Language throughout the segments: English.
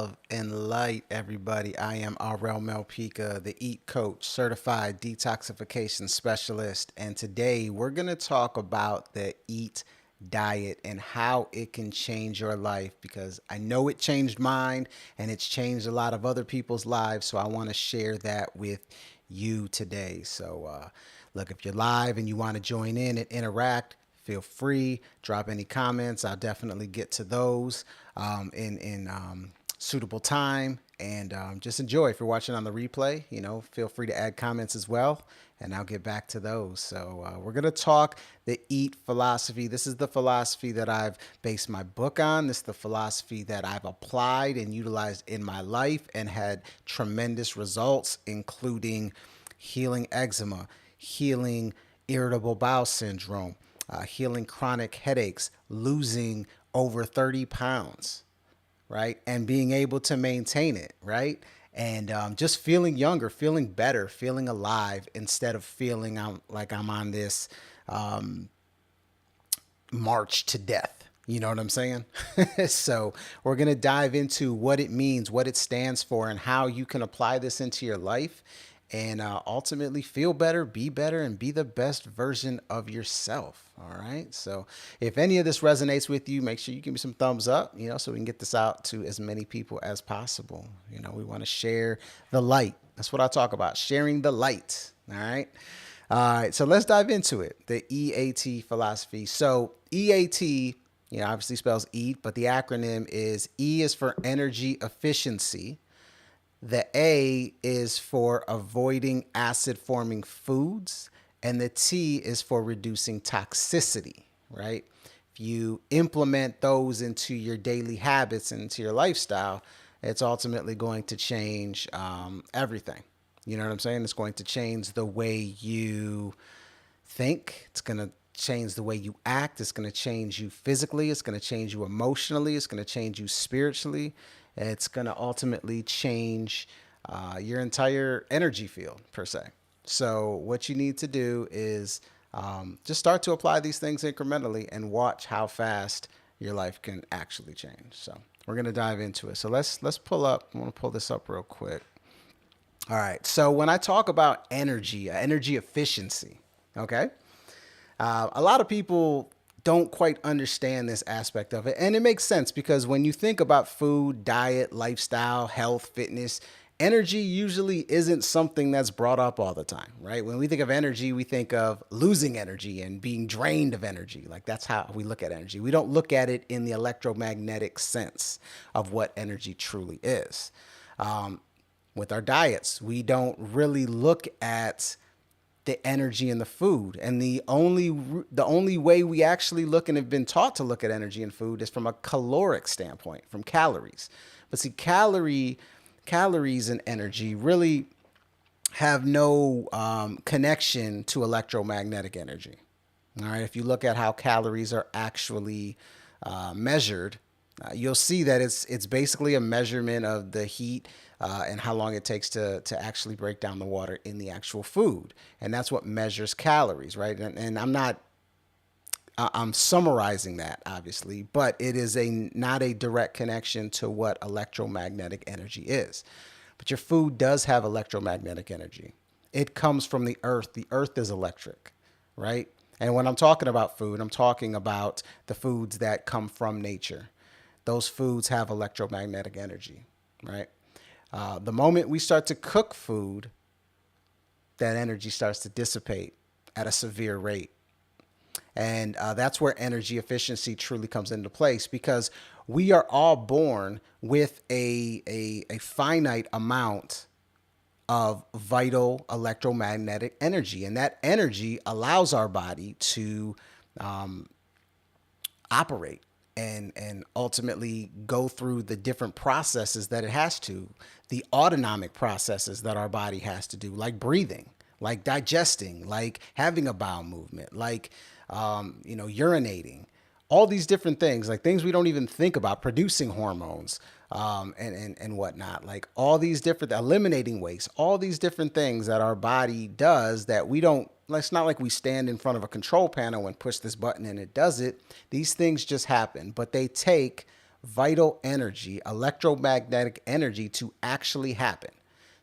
love, and light, everybody. I am Arel Melpica, the EAT coach, certified detoxification specialist. And today we're going to talk about the EAT diet and how it can change your life because I know it changed mine and it's changed a lot of other people's lives. So I want to share that with you today. So, look, if you're live and you want to join in and interact, feel free. Drop any comments. I'll definitely get to those in suitable time. And just enjoy. If you're watching on the replay, feel free to add comments as well. And I'll get back to those. So we're going to talk the EAT philosophy. This is the philosophy that I've based my book on. This is the philosophy that I've applied and utilized in my life and had tremendous results, including healing eczema, healing irritable bowel syndrome, healing chronic headaches, losing over 30 pounds, right? And being able to maintain it, right? And just feeling younger, feeling better, feeling alive instead of feeling like I'm on this march to death. You know what I'm saying? So we're going to dive into what it means, what it stands for, and how you can apply this into your life and ultimately feel better, and be the best version of yourself. All right. So if any of this resonates with you, make sure you give me some thumbs up, so we can get this out to as many people as possible. We want to share the light. That's what I talk about, sharing the light. All right. All right. So let's dive into it. The E.A.T philosophy. So E.A.T, obviously spells eat, but the acronym is E is for energy efficiency. The A is for avoiding acid-forming foods, and the T is for reducing toxicity, right? If you implement those into your daily habits and into your lifestyle, it's ultimately going to change everything. You know what I'm saying? It's going to change the way you think. It's going to change the way you act. It's going to change you physically. It's going to change you emotionally. It's going to change you spiritually. It's going to ultimately change your entire energy field, per se. So what you need to do is just start to apply these things incrementally and watch how fast your life can actually change. So we're going to dive into it. So let's pull up. I want to pull this up real quick. All right. So when I talk about energy efficiency, okay, a lot of people don't quite understand this aspect of it. And it makes sense because when you think about food, diet, lifestyle, health, fitness, energy usually isn't something that's brought up all the time, right? When we think of energy, we think of losing energy and being drained of energy. Like that's how we look at energy. We don't look at it in the electromagnetic sense of what energy truly is. With our diets, we don't really look at the energy in the food. And the only way we actually look and have been taught to look at energy in food is from a caloric standpoint, from calories. But see, calories and energy really have no connection to electromagnetic energy. All right. If you look at how calories are actually measured, you'll see that it's basically a measurement of the heat and how long it takes to actually break down the water in the actual food. And that's what measures calories, right? And I'm summarizing that, obviously, but it is not a direct connection to what electromagnetic energy is. But your food does have electromagnetic energy. It comes from the earth. The earth is electric, right? And when I'm talking about food, I'm talking about the foods that come from nature. Those foods have electromagnetic energy, right? The moment we start to cook food, that energy starts to dissipate at a severe rate. And that's where energy efficiency truly comes into place because we are all born with a finite amount of vital electromagnetic energy. And that energy allows our body to operate and ultimately go through the different processes that it has to, the autonomic processes that our body has to do, like breathing, like digesting, like having a bowel movement, like, urinating, all these different things, like things we don't even think about, producing hormones, and whatnot, like all these different, eliminating waste, all these different things that our body does that we don't, it's not like we stand in front of a control panel and push this button and it does it. These things just happen, but they take vital energy, electromagnetic energy to actually happen.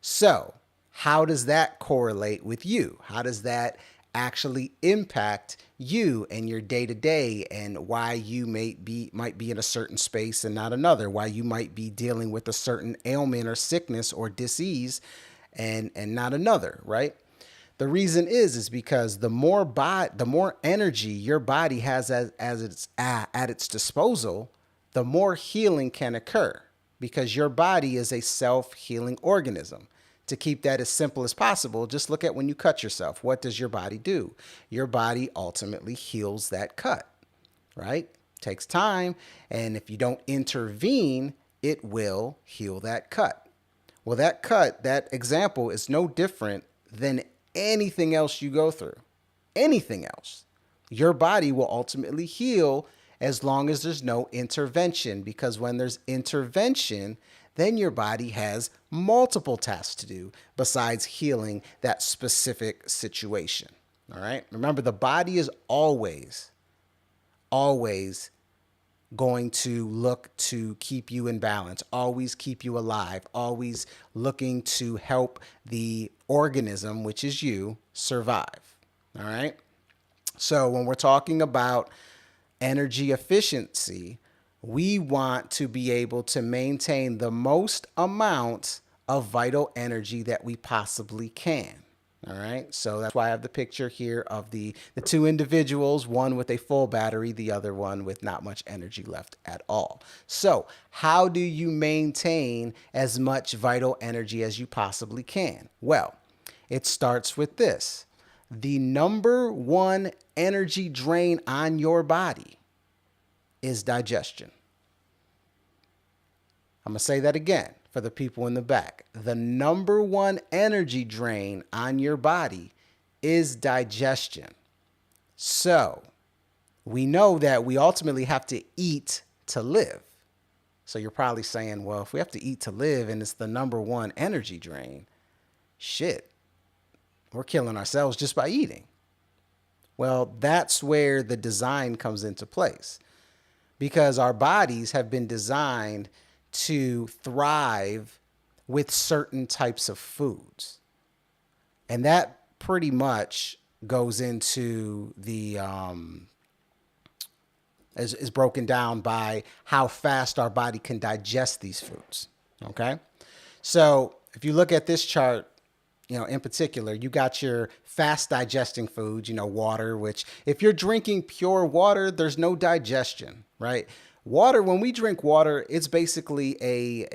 So, how does that correlate with you? How does that actually impact you and your day to day, and why you might be in a certain space and not another, why you might be dealing with a certain ailment or sickness or disease and not another, right? The reason is because the more energy your body has as its at its disposal, the more healing can occur, because your body is a self-healing organism. To keep that as simple as possible, just look at when you cut yourself. What does your body do? Your body ultimately heals that cut, right? Takes time, and if you don't intervene, it will heal that cut. Well, that cut, that example is no different than anything else you go through. Anything else. Your body will ultimately heal as long as there's no intervention, because when there's intervention, then your body has multiple tasks to do besides healing that specific situation. All right. Remember, the body is always going to look to keep you in balance, always keep you alive, always looking to help the organism, which is you, survive. All right. So when we're talking about energy efficiency, we want to be able to maintain the most amount of vital energy that we possibly can. All right. So that's why I have the picture here of the two individuals, one with a full battery, the other one with not much energy left at all. So how do you maintain as much vital energy as you possibly can? Well, it starts with this. The number one energy drain on your body is digestion. I'm going to say that again for the people in the back. The number one energy drain on your body is digestion. So we know that we ultimately have to eat to live. So you're probably saying, well, if we have to eat to live and it's the number one energy drain, shit, we're killing ourselves just by eating. Well, that's where the design comes into place, because our bodies have been designed to thrive with certain types of foods. And that pretty much goes into the, is broken down by how fast our body can digest these foods. Okay. So if you look at this chart, in particular, you got your fast digesting foods, water, which if you're drinking pure water, there's no digestion, right? Water, when we drink water, it's basically a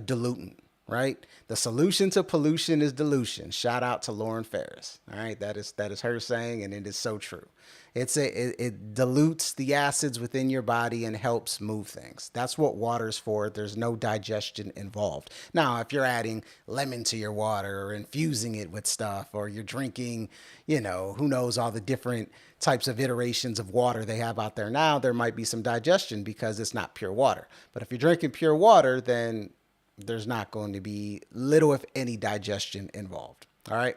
diluent, right? The solution to pollution is dilution. Shout out to Lauren Ferris. All right. That is her saying, and it is so true. It dilutes the acids within your body and helps move things. That's what water is for. There's no digestion involved. Now, if you're adding lemon to your water or infusing it with stuff, or you're drinking, who knows, all the different types of iterations of water they have out there now, there might be some digestion because it's not pure water. But if you're drinking pure water, then there's not going to be little, if any, digestion involved. All right.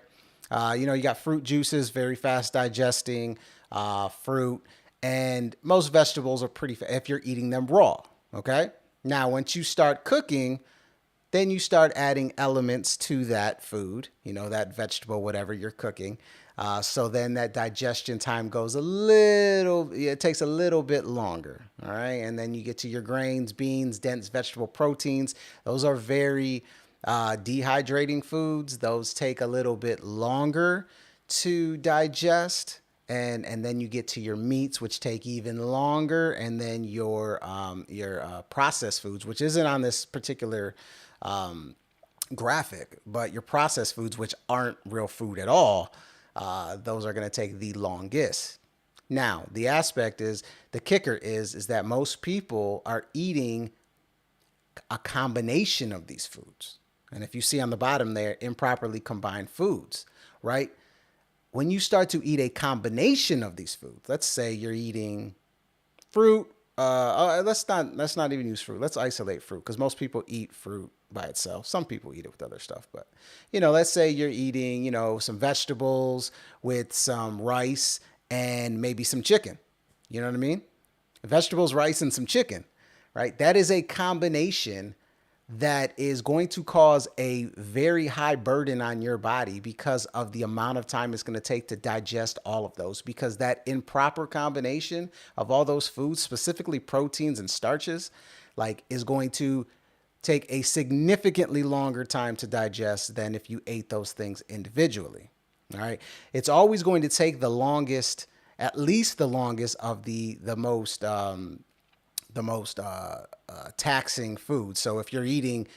You got fruit juices, very fast digesting. Fruit, and most vegetables are pretty fast if you're eating them raw. Okay. Now, once you start cooking, then you start adding elements to that food, that vegetable, whatever you're cooking. So then that digestion time goes it takes a little bit longer. All right. And then you get to your grains, beans, dense vegetable proteins. Those are very dehydrating foods. Those take a little bit longer to digest. And then you get to your meats, which take even longer, and then your processed foods, which isn't on this particular graphic, but your processed foods, which aren't real food at all, those are going to take the longest. Now, the kicker is that most people are eating a combination of these foods. And if you see on the bottom there, improperly combined foods, right? When you start to eat a combination of these foods, let's say you're eating fruit. Let's not even use fruit. Let's isolate fruit, because most people eat fruit by itself. Some people eat it with other stuff, but let's say you're eating, some vegetables with some rice and maybe some chicken. You know what I mean? Vegetables, rice, and some chicken, right? That is a combination that is going to cause a very high burden on your body because of the amount of time it's going to take to digest all of those. Because that improper combination of all those foods, specifically proteins and starches, like is going to take a significantly longer time to digest than if you ate those things individually. All right. It's always going to take the longest, at least the longest of the most taxing food. So if you're eating,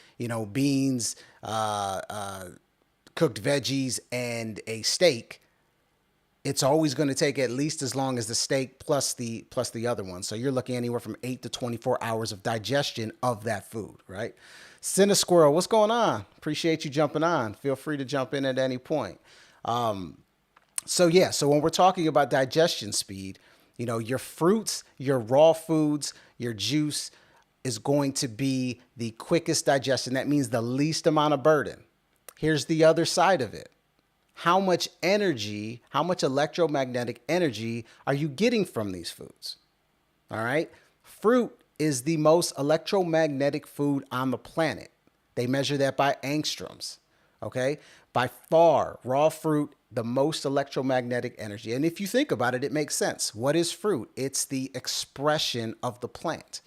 beans, cooked veggies, and a steak, it's always going to take at least as long as the steak plus the other one. So you're looking anywhere from 8 to 24 hours of digestion of that food, right? Cinna Squirrel, what's going on? Appreciate you jumping on. Feel free to jump in at any point. So when we're talking about digestion speed, your fruits, your raw foods, your juice is going to be the quickest digestion. That means the least amount of burden. Here's the other side of it. How much energy, how much electromagnetic energy are you getting from these foods? All right. Fruit is the most electromagnetic food on the planet. They measure that by angstroms. Okay. By far, raw fruit, the most electromagnetic energy. And if you think about it, it makes sense. What is fruit? It's the expression of the plant.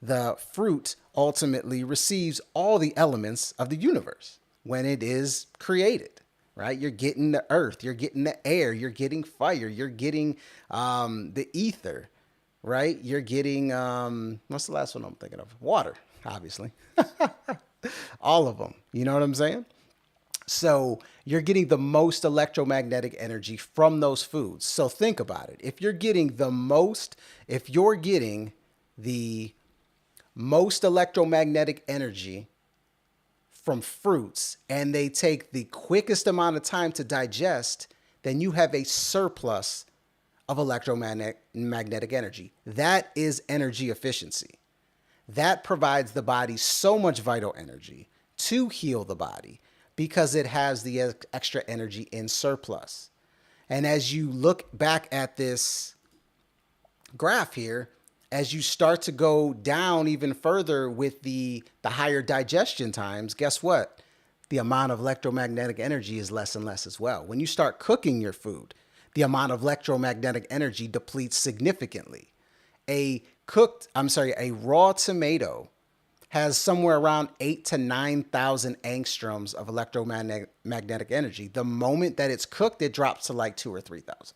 The fruit ultimately receives all the elements of the universe when it is created, right? You're getting the earth, you're getting the air, you're getting fire, you're getting the ether, right? You're getting, what's the last one I'm thinking of? Water, obviously. All of them. You know what I'm saying? So you're getting the most electromagnetic energy from those foods. So think about it. If you're getting the most electromagnetic energy from fruits and they take the quickest amount of time to digest, then you have a surplus of electromagnetic energy. That is energy efficiency. That provides the body so much vital energy to heal the body because it has the extra energy in surplus. And as you look back at this graph here, as you start to go down even further with the higher digestion times, guess what? The amount of electromagnetic energy is less and less as well. When you start cooking your food, the amount of electromagnetic energy depletes significantly. A raw tomato has somewhere around 8,000 to 9,000 angstroms of electromagnetic energy. The moment that it's cooked, it drops to like 2,000 or 3,000,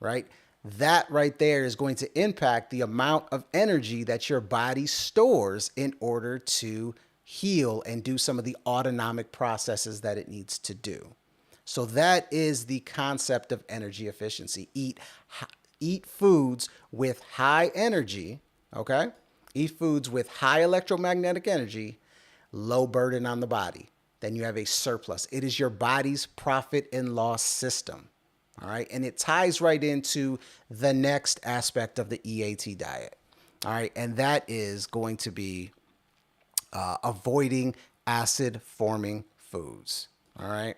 right? That right there is going to impact the amount of energy that your body stores in order to heal and do some of the autonomic processes that it needs to do. So that is the concept of energy efficiency. Eat foods with high energy, okay? Eat foods with high electromagnetic energy, low burden on the body. Then you have a surplus. It is your body's profit and loss system. All right. And it ties right into the next aspect of the E.A.T diet. All right. And that is going to be avoiding acid forming foods. All right.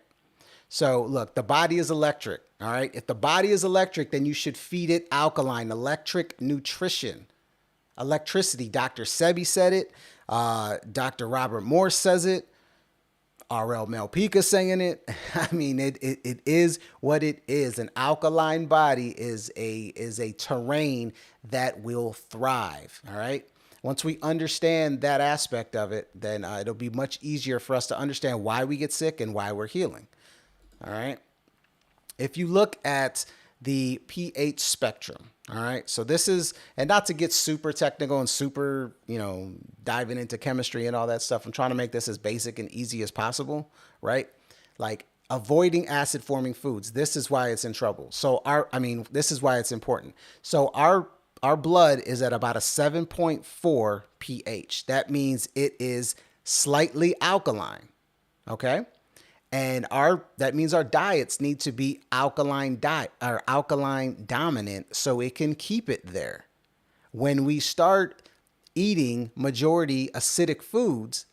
So look, the body is electric. All right. If the body is electric, then you should feed it alkaline, electric nutrition. Electricity. Dr. Sebi said it. Dr. Robert Morse says it. R.L. Malpica saying it. I mean, it is what it is. An alkaline body is a terrain that will thrive. All right. Once we understand that aspect of it, then it'll be much easier for us to understand why we get sick and why we're healing. All right. If you look at the pH spectrum, all right. So this is, and not to get super technical and super, diving into chemistry and all that stuff. I'm trying to make this as basic and easy as possible, right? Like avoiding acid forming foods. This is why it's in trouble. So this is why it's important. So our blood is at about a 7.4 pH. That means it is slightly alkaline. Okay. And that means our diets need to be alkaline dominant so it can keep it there. When we start eating majority acidic foods,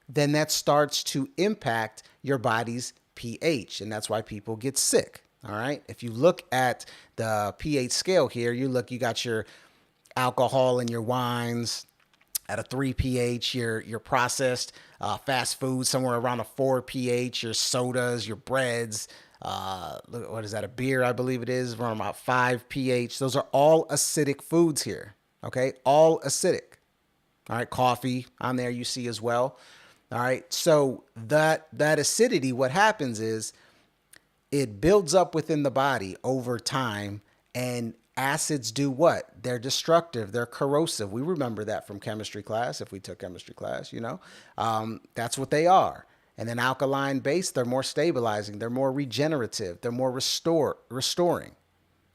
then that starts to impact your body's pH. And that's why people get sick. All right. If you look at the pH scale here, you got your alcohol in your wines at a 3 pH, your processed fast food somewhere around a 4 pH, your sodas, your breads, what is that, a beer, I believe it is, around about 5 pH. Those are all acidic foods here, okay? All acidic. All right, coffee on there you see as well. All right, so that acidity, what happens is it builds up within the body over time, and acids do what? They're destructive. They're corrosive. We remember that from chemistry class, if we took chemistry class, you know. That's what they are. And then alkaline base, they're more stabilizing. They're more regenerative. They're more restoring.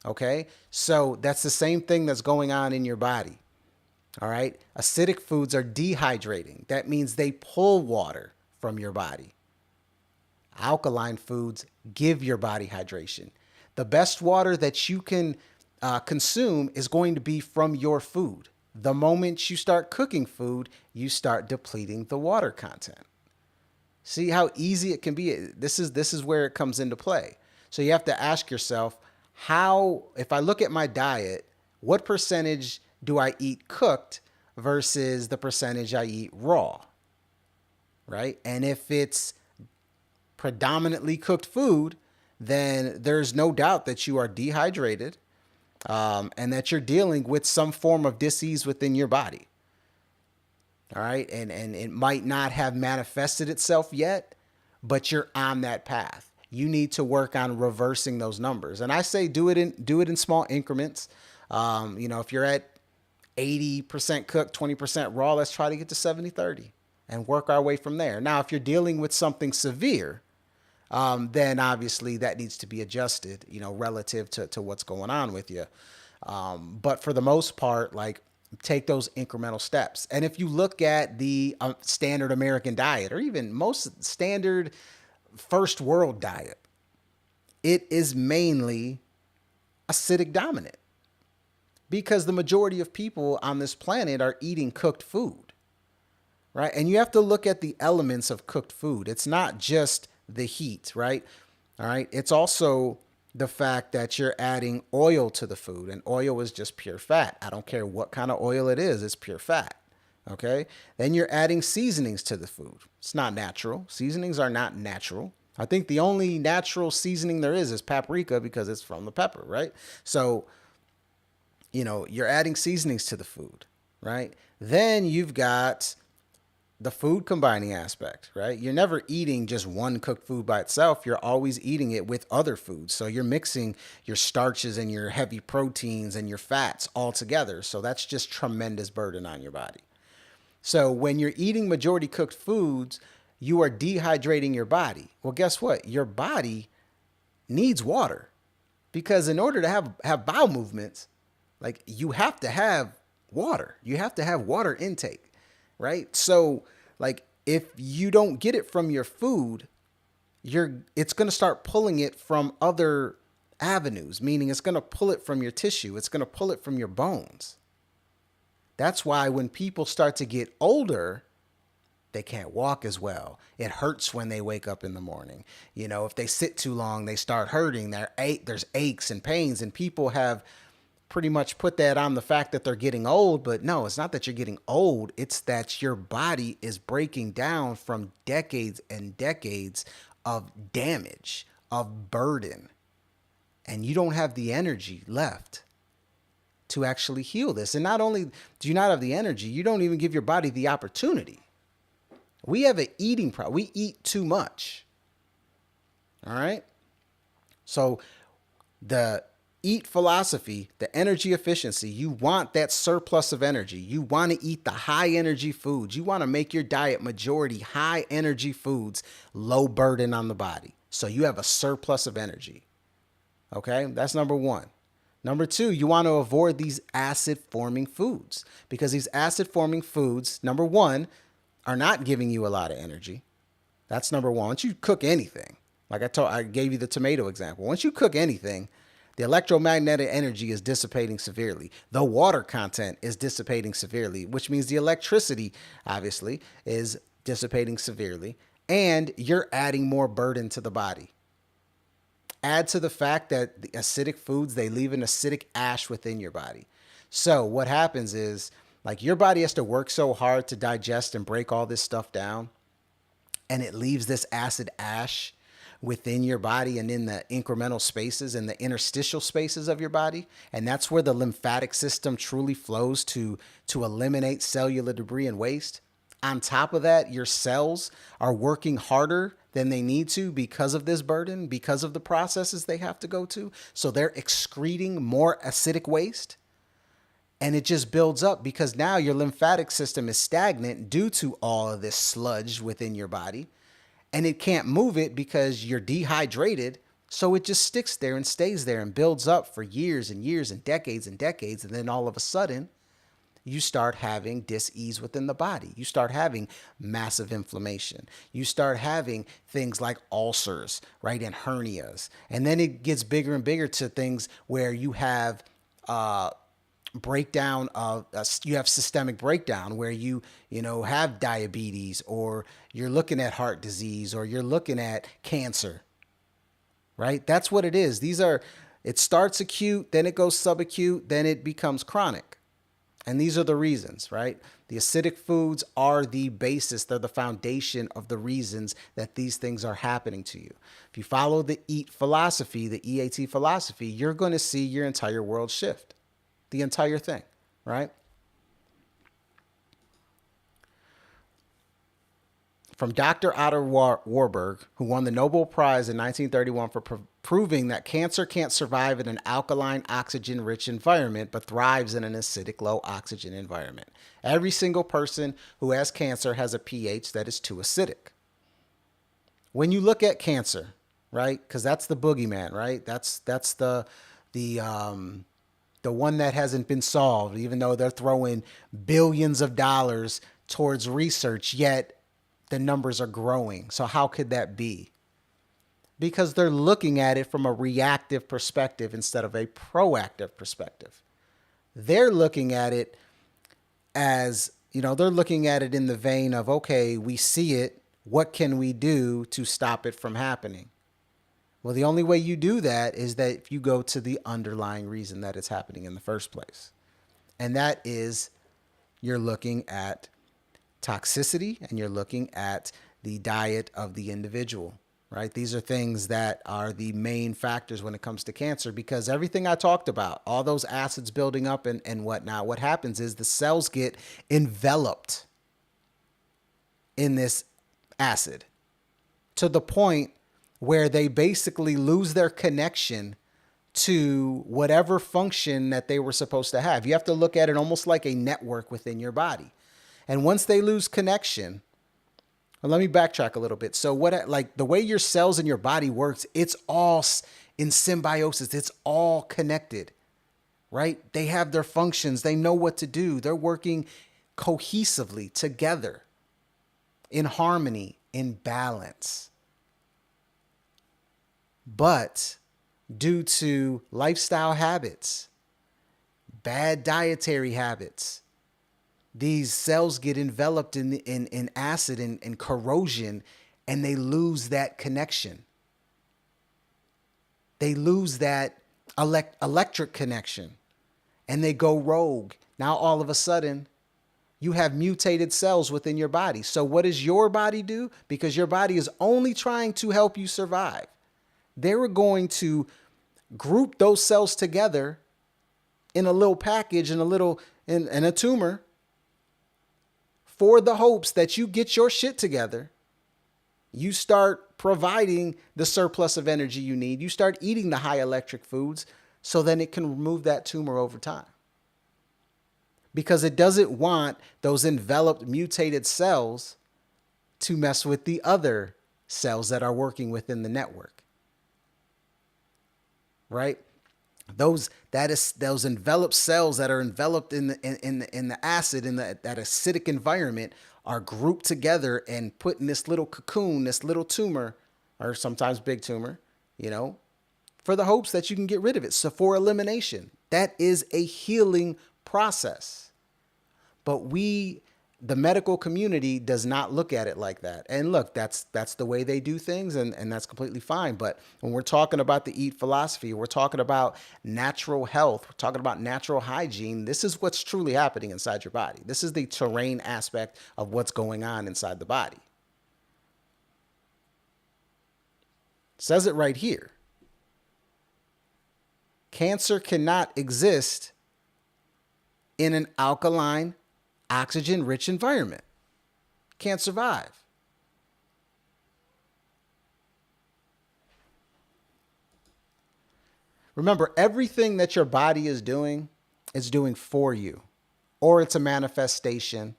Okay? So that's the same thing that's going on in your body. All right? Acidic foods are dehydrating. That means they pull water from your body. Alkaline foods give your body hydration. The best water that you can consume is going to be from your food. The moment you start cooking food, you start depleting the water content. See how easy it can be? This is where it comes into play. So you have to ask yourself, how, if I look at my diet, what percentage do I eat cooked versus the percentage I eat raw? Right? And if it's predominantly cooked food, then there's no doubt that you are dehydrated, and that you're dealing with some form of disease within your body. All right. And it might not have manifested itself yet, but you're on that path. You need to work on reversing those numbers. And I say do it in small increments. If you're at 80% cooked, 20% raw, let's try to get to 70-30 and work our way from there. Now, if you're dealing with something severe, then obviously that needs to be adjusted, relative to what's going on with you. But for the most part, like, take those incremental steps. And if you look at the standard American diet, or even most standard first world diet, it is mainly acidic dominant, because the majority of people on this planet are eating cooked food, right? And you have to look at the elements of cooked food. It's not just the heat, right? All right. It's also the fact that you're adding oil to the food, and oil is just pure fat. I don't care what kind of oil it is, it's pure fat. Okay. Then you're adding seasonings to the food. It's not natural. Seasonings are not natural. I think the only natural seasoning there is paprika, because it's from the pepper, right? So, you're adding seasonings to the food, right? Then you've got the food combining aspect, right? You're never eating just one cooked food by itself. You're always eating it with other foods. So you're mixing your starches and your heavy proteins and your fats all together. So that's just tremendous burden on your body. So when you're eating majority cooked foods, you are dehydrating your body. Well, guess what? Your body needs water, because in order to have bowel movements, like, you have to have water. You have to have water intake. Right? So, like, if you don't get it from your food, it's going to start pulling it from other avenues, meaning it's going to pull it from your tissue. It's going to pull it from your bones. That's why when people start to get older, they can't walk as well. It hurts when they wake up in the morning. If they sit too long, they start hurting. There's aches and pains, and people have pretty much put that on the fact that they're getting old. But no, it's not that you're getting old. It's that your body is breaking down from decades and decades of damage, of burden. And you don't have the energy left to actually heal this. And not only do you not have the energy, you don't even give your body the opportunity. We have an eating problem. We eat too much. All right. So the E.A.T philosophy, the energy efficiency, you want that surplus of energy. You want to eat the high energy foods. You want to make your diet majority high energy foods, low burden on the body. So you have a surplus of energy. Okay, that's number one. Number two, you want to avoid these acid forming foods, because these acid forming foods, number one, are not giving you a lot of energy. That's number one. Once you cook anything, like I gave you the tomato example. Once you cook anything, the electromagnetic energy is dissipating severely. The water content is dissipating severely, which means the electricity, obviously, is dissipating severely, and you're adding more burden to the body. Add to the fact that the acidic foods, they leave an acidic ash within your body. So what happens is like your body has to work so hard to digest and break all this stuff down, and it leaves this acid ash within your body and in the incremental spaces and the interstitial spaces of your body. And that's where the lymphatic system truly flows to eliminate cellular debris and waste. On top of that, your cells are working harder than they need to because of this burden, because of the processes they have to go to. So they're excreting more acidic waste, and it just builds up because now your lymphatic system is stagnant due to all of this sludge within your body, and it can't move it because you're dehydrated. So it just sticks there and stays there and builds up for years and years and decades and decades. And then all of a sudden, you start having dis-ease within the body. You start having massive inflammation. You start having things like ulcers, right, and hernias. And then it gets bigger and bigger to things where you have breakdown of you have systemic breakdown where you have diabetes, or you're looking at heart disease, or you're looking at cancer, right? That's what it is. It starts acute, then it goes subacute, then it becomes chronic. And these are the reasons, right? The acidic foods are the basis. They're the foundation of the reasons that these things are happening to you. If you follow the E.A.T philosophy, the E.A.T philosophy, you're going to see your entire world shift. The entire thing, right? From Dr. Otto Warburg, who won the Nobel Prize in 1931 for proving that cancer can't survive in an alkaline, oxygen-rich environment, but thrives in an acidic, low-oxygen environment. Every single person who has cancer has a pH that is too acidic. When you look at cancer, right, because that's the boogeyman, right? That's the one that hasn't been solved, even though they're throwing billions of dollars towards research, yet the numbers are growing. So how could that be? Because they're looking at it from a reactive perspective instead of a proactive perspective. They're looking at it as, they're looking at it in the vein of, okay, we see it. What can we do to stop it from happening? Well, the only way you do that is that if you go to the underlying reason that it's happening in the first place. And that is you're looking at toxicity and you're looking at the diet of the individual, right? These are things that are the main factors when it comes to cancer, because everything I talked about, all those acids building up and whatnot, what happens is the cells get enveloped in this acid to the point where they basically lose their connection to whatever function that they were supposed to have. You have to look at it almost like a network within your body. And once they lose connection, well, let me backtrack a little bit. So the way your cells in your body works, it's all in symbiosis. It's all connected, right? They have their functions. They know what to do. They're working cohesively together, in harmony, in balance. But due to lifestyle habits, bad dietary habits, these cells get enveloped in acid and corrosion, and they lose that connection. They lose that electric connection, and they go rogue. Now, all of a sudden, you have mutated cells within your body. So what does your body do? Because your body is only trying to help you survive. They were going to group those cells together in a little package, in a tumor, for the hopes that you get your shit together. You start providing the surplus of energy you need. You start eating the high electric foods, so then it can remove that tumor over time. Because it doesn't want those enveloped, mutated cells to mess with the other cells that are working within the network. Right? Those enveloped cells that are enveloped in the acid in that acidic environment are grouped together and put in this little cocoon, this little tumor, or sometimes big tumor, for the hopes that you can get rid of it. So for elimination, that is a healing process. But we The medical community does not look at it like that. And look, that's the way they do things, and that's completely fine. But when we're talking about the EAT philosophy, we're talking about natural health, we're talking about natural hygiene, this is what's truly happening inside your body. This is the terrain aspect of what's going on inside the body. It says it right here. Cancer cannot exist in an alkaline, oxygen-rich environment. Can't survive. Remember, everything that your body is doing for you, or it's a manifestation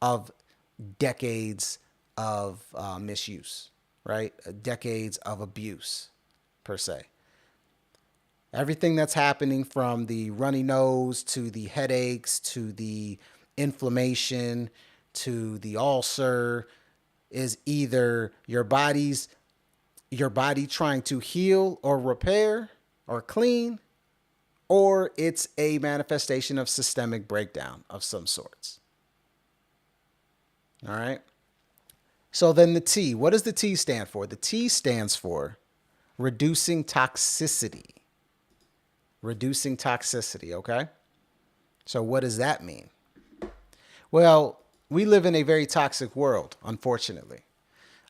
of decades of misuse, right? Decades of abuse, per se. Everything that's happening, from the runny nose to the headaches to the inflammation to the ulcer, is either your body trying to heal or repair or clean, or it's a manifestation of systemic breakdown of some sorts. All right. So then the T, what does the T stand for? The T stands for reducing toxicity. Reducing toxicity, okay? So what does that mean? Well, we live in a very toxic world, unfortunately.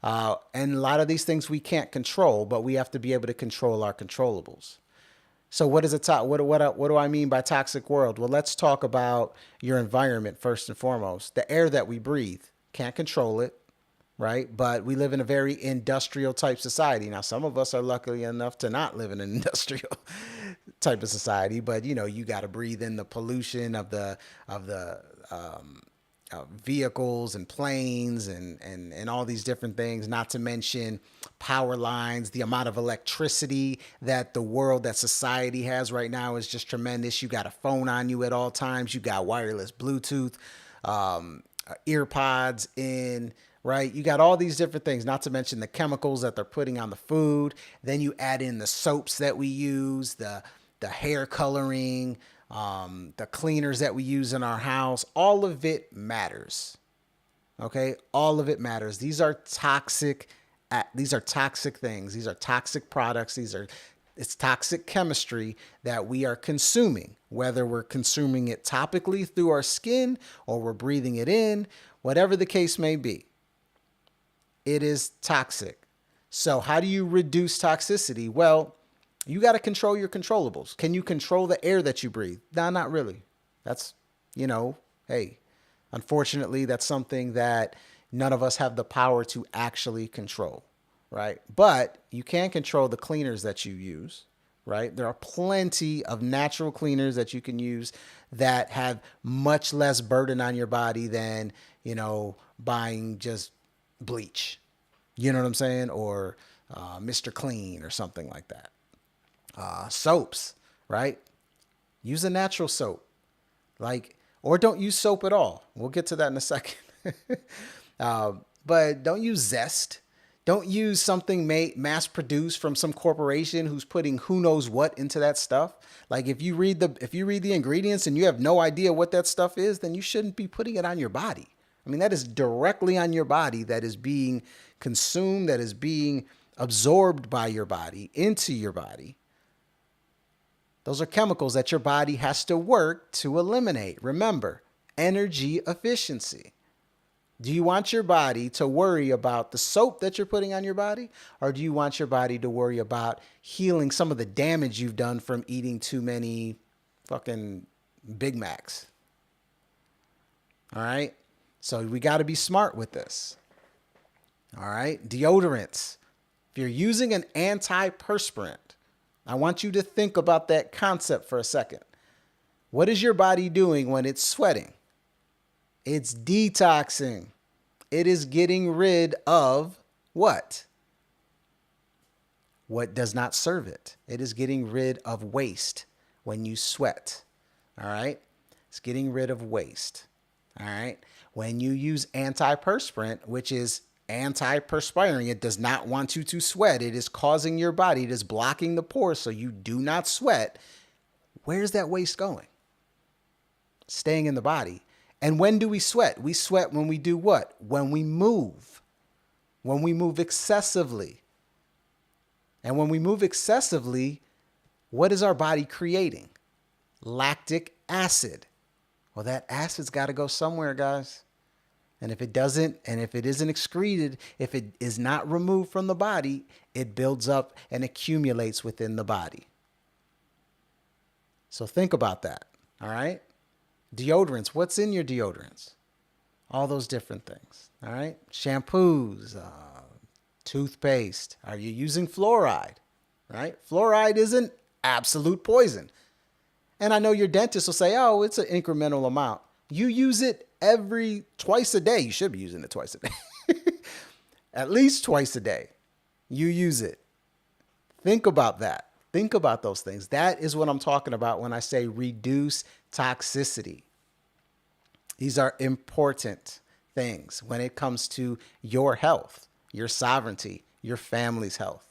And a lot of these things we can't control, but we have to be able to control our controllables. So what is what do I mean by toxic world? Well, let's talk about your environment first and foremost. The air that we breathe, can't control it, right? But we live in a very industrial type society. Now, some of us are lucky enough to not live in an industrial type of society, but you got to breathe in the pollution of the vehicles and planes and all these different things, not to mention power lines. The amount of electricity that that society has right now is just tremendous. You got a phone on you at all times. You got wireless Bluetooth, ear pods in, right? You got all these different things, not to mention the chemicals that they're putting on the food. Then you add in the soaps that we use, the hair coloring, the cleaners that we use in our house. All of it matters. Okay. All of it matters. These are toxic things. These are toxic products. It's toxic chemistry that we are consuming, whether we're consuming it topically through our skin or we're breathing it in, whatever the case may be. It is toxic. So how do you reduce toxicity? Well, you got to control your controllables. Can you control the air that you breathe? No, not really. That's, hey, unfortunately, that's something that none of us have the power to actually control, right? But you can control the cleaners that you use, right? There are plenty of natural cleaners that you can use that have much less burden on your body than, buying just bleach. You know what I'm saying? Or Mr. Clean or something like that. Soaps, right? Use a natural soap, or don't use soap at all. We'll get to that in a second. But don't use Zest. Don't use something mass produced from some corporation who's putting who knows what into that stuff. Like if you read the ingredients and you have no idea what that stuff is, then you shouldn't be putting it on your body. I mean, that is directly on your body, that is being consumed, that is being absorbed by your body into your body. Those are chemicals that your body has to work to eliminate. Remember, energy efficiency. Do you want your body to worry about the soap that you're putting on your body? Or do you want your body to worry about healing some of the damage you've done from eating too many fucking Big Macs? All right. So we got to be smart with this. All right. Deodorants. If you're using an antiperspirant, I want you to think about that concept for a second. What is your body doing when it's sweating? It's detoxing. It is getting rid of what? What does not serve it. It is getting rid of waste when you sweat. All right? It's getting rid of waste. All right? When you use antiperspirant, which is anti-perspiring, it does not want you to sweat. It is causing your body, it is blocking the pores so you do not sweat. Where's that waste going? Staying in the body. And when do we sweat? We sweat when we do what? When we move. When we move excessively. And when we move excessively, what is our body creating? Lactic acid. Well, that acid's got to go somewhere, guys. And if it doesn't, and if it isn't excreted, if it is not removed from the body, it builds up and accumulates within the body. So think about that. All right. Deodorants. What's in your deodorants? All those different things. All right. Shampoos, toothpaste. Are you using fluoride? Right. Fluoride isn't absolute poison. And I know your dentist will say, oh, it's an incremental amount. You use it twice a day. You should be using it twice a day. At least twice a day. You use it. Think about that. Think about those things. That is what I'm talking about when I say reduce toxicity. These are important things when it comes to your health, your sovereignty, your family's health.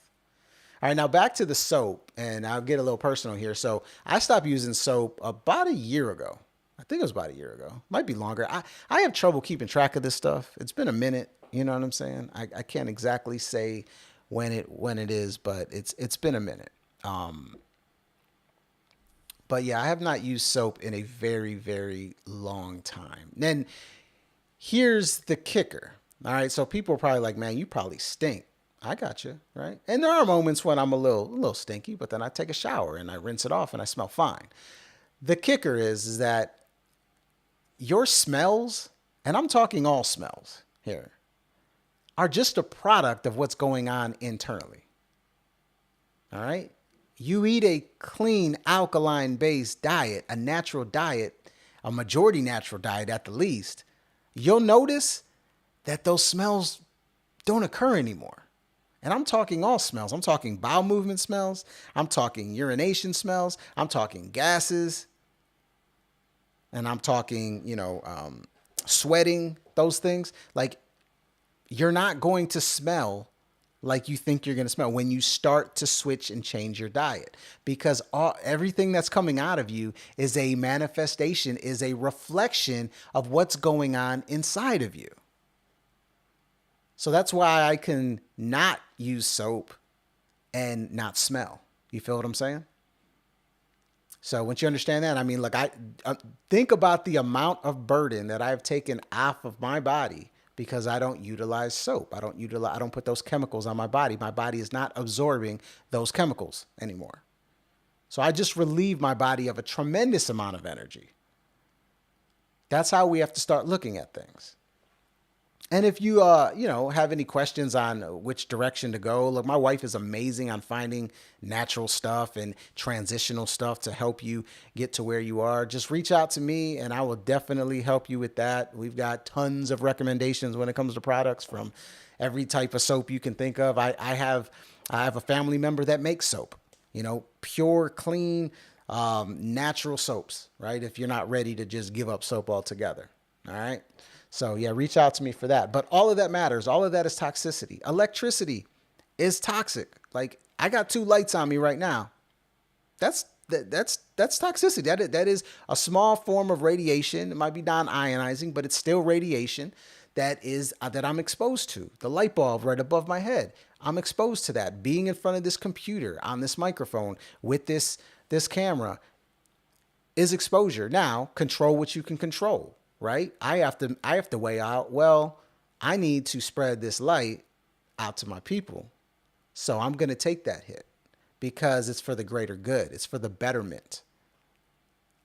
All right, now back to the soap, and I'll get a little personal here. So I stopped using soap about a year ago. I think it was about a year ago. Might be longer. I have trouble keeping track of this stuff. It's been a minute. You know what I'm saying? I can't exactly say when it is, but it's been a minute. But yeah, I have not used soap in a very, very long time. Then here's the kicker. All right, so people are probably like, man, you probably stink. I got you, right? And there are moments when I'm a little stinky, but then I take a shower and I rinse it off and I smell fine. The kicker is that your smells, and I'm talking all smells here, are just a product of what's going on internally. All right? You eat a clean, alkaline-based diet, a natural diet, a majority natural diet at the least, you'll notice that those smells don't occur anymore. And I'm talking all smells. I'm talking bowel movement smells. I'm talking urination smells. I'm talking gases. And I'm talking, sweating, those things. Like, you're not going to smell like you think you're going to smell when you start to switch and change your diet, because everything that's coming out of you is a manifestation, is a reflection of what's going on inside of you. So that's why I can not use soap and not smell. You feel what I'm saying? So once you understand that, I mean, look, I think about the amount of burden that I've taken off of my body because I don't utilize soap. I don't put those chemicals on my body. My body is not absorbing those chemicals anymore. So I just relieve my body of a tremendous amount of energy. That's how we have to start looking at things. And if you, have any questions on which direction to go, look, my wife is amazing on finding natural stuff and transitional stuff to help you get to where you are. Just reach out to me and I will definitely help you with that. We've got tons of recommendations when it comes to products from every type of soap you can think of. I have a family member that makes soap, pure, clean, natural soaps, right? If you're not ready to just give up soap altogether. All right. So yeah, reach out to me for that. But all of that matters. All of that is toxicity. Electricity is toxic. Like, I got 2 lights on me right now. That's toxicity. That is a small form of radiation. It might be non-ionizing, but it's still radiation that I'm exposed to. The light bulb right above my head, I'm exposed to that. Being in front of this computer, on this microphone, with this camera is exposure. Now, control what you can control. Right? I have to weigh out, well, I need to spread this light out to my people. So I'm going to take that hit because it's for the greater good. It's for the betterment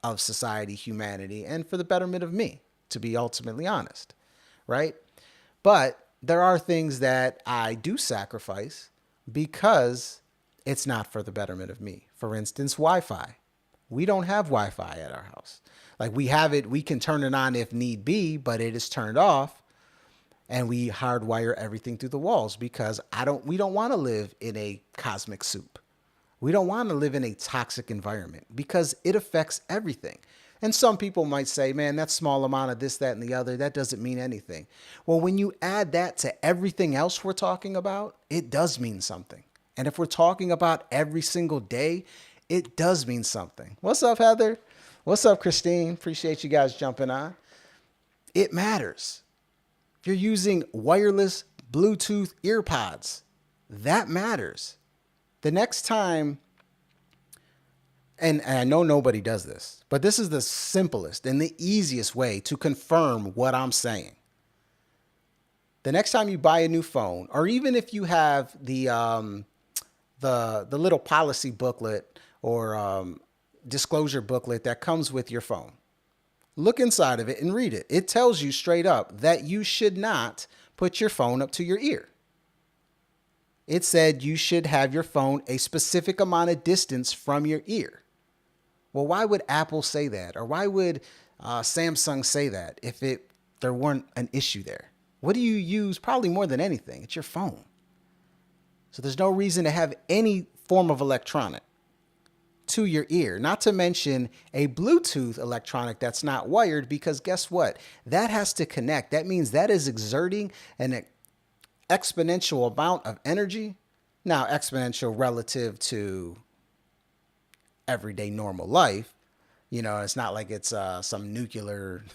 of society, humanity, and for the betterment of me, to be ultimately honest. Right? But there are things that I do sacrifice because it's not for the betterment of me. For instance, Wi-Fi. We don't have Wi-Fi at our house. Like, we have it, we can turn it on if need be, but it is turned off, and we hardwire everything through the walls because we don't want to live in a cosmic soup. We don't want to live in a toxic environment because it affects everything. And some people might say, man, that small amount of this, that, and the other, that doesn't mean anything. Well, when you add that to everything else we're talking about, it does mean something. And if we're talking about every single day, it does mean something. What's up, Heather? What's up, Christine? Appreciate you guys jumping on. It matters. If you're using wireless Bluetooth earpods, that matters. The next time, and I know nobody does this, but this is the simplest and the easiest way to confirm what I'm saying. The next time you buy a new phone, or even if you have the little policy booklet or disclosure booklet that comes with your phone, look inside of it and read it. It tells you straight up that you should not put your phone up to your ear. It said you should have your phone a specific amount of distance from your ear. Well, why would Apple say that? Or why would Samsung say that if there weren't an issue there? What do you use probably more than anything? It's your phone. So there's no reason to have any form of electronic to your ear, not to mention a Bluetooth electronic that's not wired, because guess what? That has to connect. That means that is exerting an exponential amount of energy. Now, exponential relative to everyday normal life. You know, it's not like it's some nuclear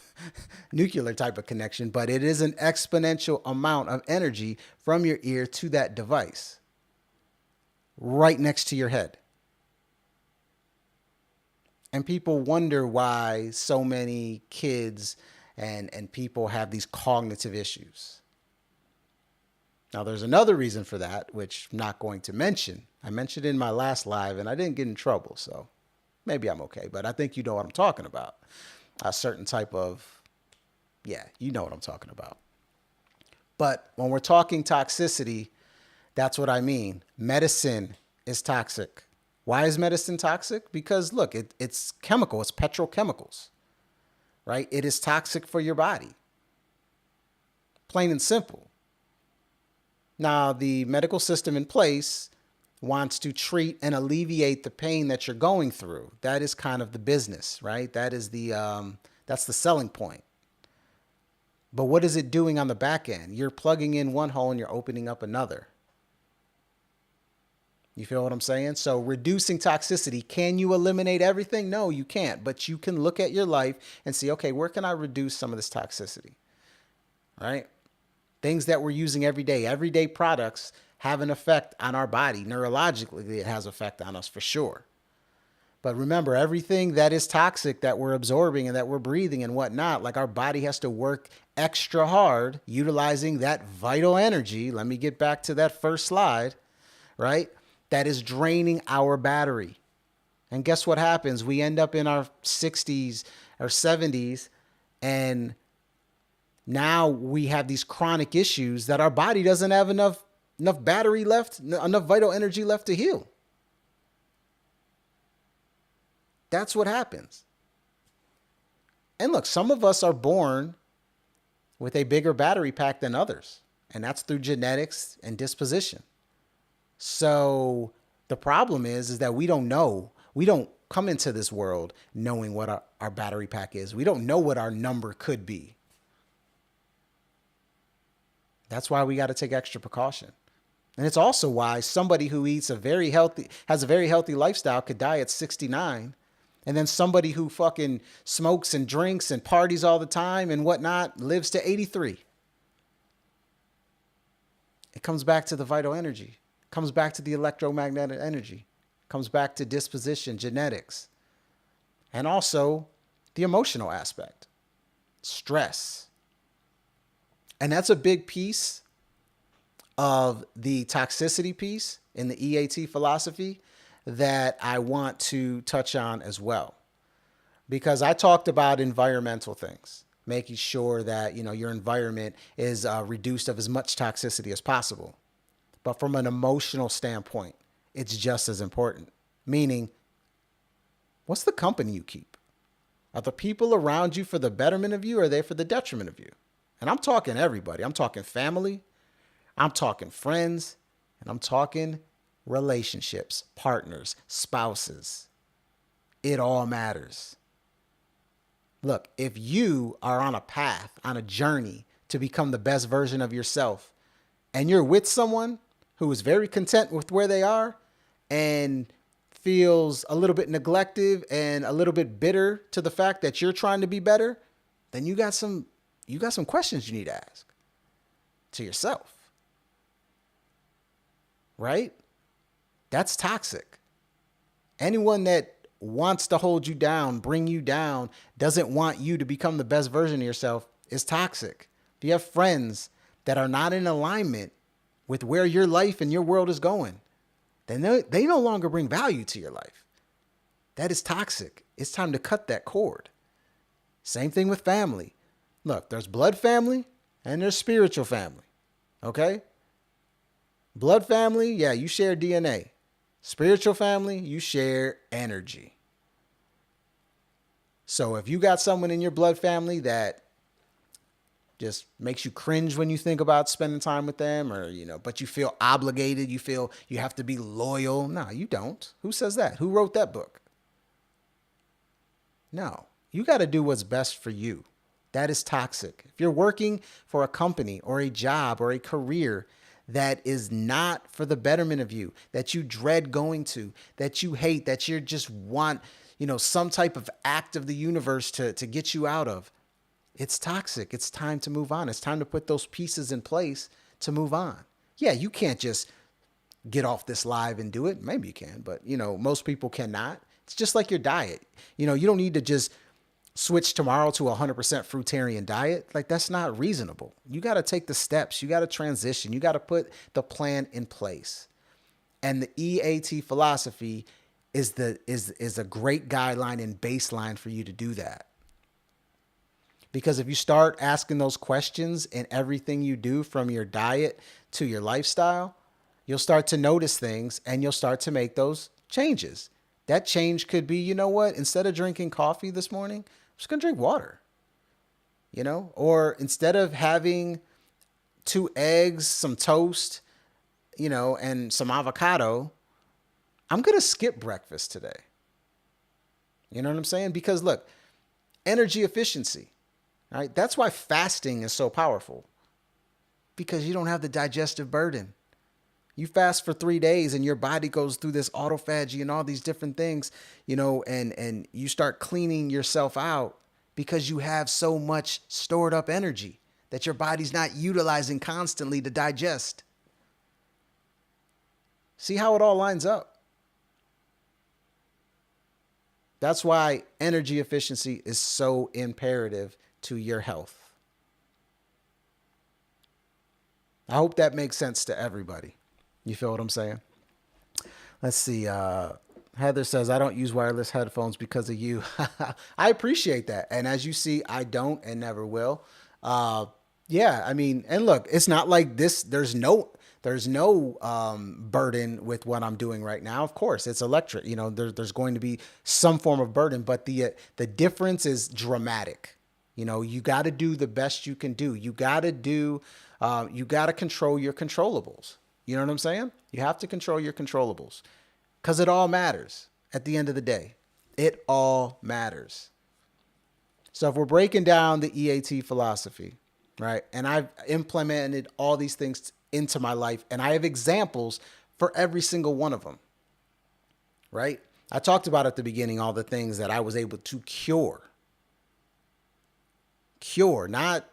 type of connection, but it is an exponential amount of energy from your ear to that device right next to your head. And people wonder why so many kids and people have these cognitive issues. Now, there's another reason for that, which I'm not going to mention. I mentioned it in my last live and I didn't get in trouble, so maybe I'm okay. But I think you know what I'm talking about. A certain type of, yeah, you know what I'm talking about. But when we're talking toxicity, that's what I mean. Medicine is toxic. Why is medicine toxic? Because look, it's chemical, it's petrochemicals, right? It is toxic for your body. Plain and simple. Now, the medical system in place wants to treat and alleviate the pain that you're going through. That is kind of the business, right? That is that's the selling point. But what is it doing on the back end? You're plugging in one hole and you're opening up another. You feel what I'm saying? So reducing toxicity, can you eliminate everything? No, you can't. But you can look at your life and see, okay, where can I reduce some of this toxicity? Right? Things that we're using everyday products have an effect on our body. Neurologically, it has effect on us for sure. But remember, everything that is toxic that we're absorbing and that we're breathing and whatnot, like our body has to work extra hard utilizing that vital energy. Let me get back to that first slide, right? That is draining our battery. And guess what happens? We end up in our 60s or 70s, and now we have these chronic issues that our body doesn't have enough battery left, enough vital energy left to heal. That's what happens. And look, some of us are born with a bigger battery pack than others, and that's through genetics and disposition. So the problem is that we don't know. We don't come into this world knowing what our battery pack is. We don't know what our number could be. That's why we got to take extra precaution. And it's also why somebody who has a very healthy lifestyle could die at 69. And then somebody who fucking smokes and drinks and parties all the time and whatnot lives to 83. It comes back to the vital energy. It comes back to the electromagnetic energy. It comes back to disposition, genetics. And also the emotional aspect. Stress. And that's a big piece of the toxicity piece in the E.A.T philosophy that I want to touch on as well. Because I talked about environmental things, making sure that, you know, your environment is reduced of as much toxicity as possible. But from an emotional standpoint, it's just as important. Meaning, what's the company you keep? Are the people around you for the betterment of you, or are they for the detriment of you? And I'm talking everybody. I'm talking family. I'm talking friends. And I'm talking relationships, partners, spouses. It all matters. Look, if you are on a path, on a journey to become the best version of yourself, and you're with someone who is very content with where they are and feels a little bit neglected and a little bit bitter to the fact that you're trying to be better, then you got some you got some questions you need to ask to yourself, right? That's toxic. Anyone that wants to hold you down, bring you down, doesn't want you to become the best version of yourself is toxic. If you have friends that are not in alignment with where your life and your world is going, then they no longer bring value to your life. That is toxic. It's time to cut that cord. Same thing with family. Look, there's blood family and there's spiritual family. Okay? Blood family, yeah, you share DNA. Spiritual family, you share energy. So if you got someone in your blood family that just makes you cringe when you think about spending time with them, or, but you feel obligated, you feel you have to be loyal. No, you don't. Who says that? Who wrote that book? No, you got to do what's best for you. That is toxic. If you're working for a company or a job or a career that is not for the betterment of you, that you dread going to, that you hate, that you just want, some type of act of the universe to get you out of, it's toxic. It's time to move on. It's time to put those pieces in place to move on. Yeah, you can't just get off this live and do it. Maybe you can, but most people cannot. It's just like your diet. You don't need to just switch tomorrow to a 100% fruitarian diet. Like, that's not reasonable. You got to take the steps. You got to transition. You got to put the plan in place. And the E.A.T philosophy is a great guideline and baseline for you to do that. Because if you start asking those questions in everything you do, from your diet to your lifestyle, you'll start to notice things and you'll start to make those changes. That change could be, instead of drinking coffee this morning, I'm just going to drink water, or instead of having 2 eggs, some toast, and some avocado, I'm going to skip breakfast today. You know what I'm saying? Because look, energy efficiency, right? That's why fasting is so powerful, because you don't have the digestive burden. You fast for 3 days and your body goes through this autophagy and all these different things, and you start cleaning yourself out because you have so much stored up energy that your body's not utilizing constantly to digest. See how it all lines up? That's why energy efficiency is so imperative to your health. I hope that makes sense to everybody. You feel what I'm saying? Let's see. Heather says, I don't use wireless headphones because of you. I appreciate that. And as you see, I don't and never will. Yeah, I mean, and look, it's not like this. There's no burden with what I'm doing right now. Of course, it's electric. There's going to be some form of burden, but the difference is dramatic. You got to do the best you can do. You got to control your controllables. You know what I'm saying? You have to control your controllables, because it all matters at the end of the day. It all matters. So if we're breaking down the E.A.T philosophy, right, and I've implemented all these things into my life, and I have examples for every single one of them, right? I talked about at the beginning all the things that I was able to cure, not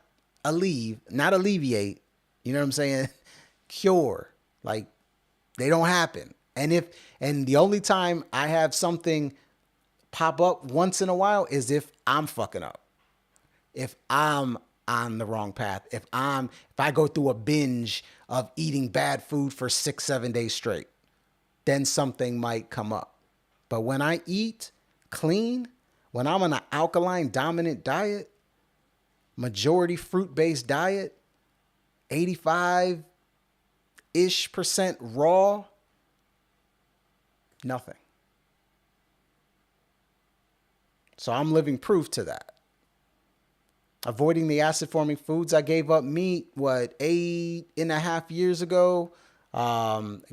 alleviate. You know what I'm saying? Cure. Like, they don't happen. And the only time I have something pop up once in a while is if I'm fucking up. If I'm on the wrong path. If I go through a binge of eating bad food for 6-7 days straight, then something might come up. But when I eat clean, when I'm on an alkaline dominant diet, majority fruit-based diet, 85% raw, nothing. So I'm living proof to that. Avoiding the acid-forming foods. I gave up meat, 8.5 years ago.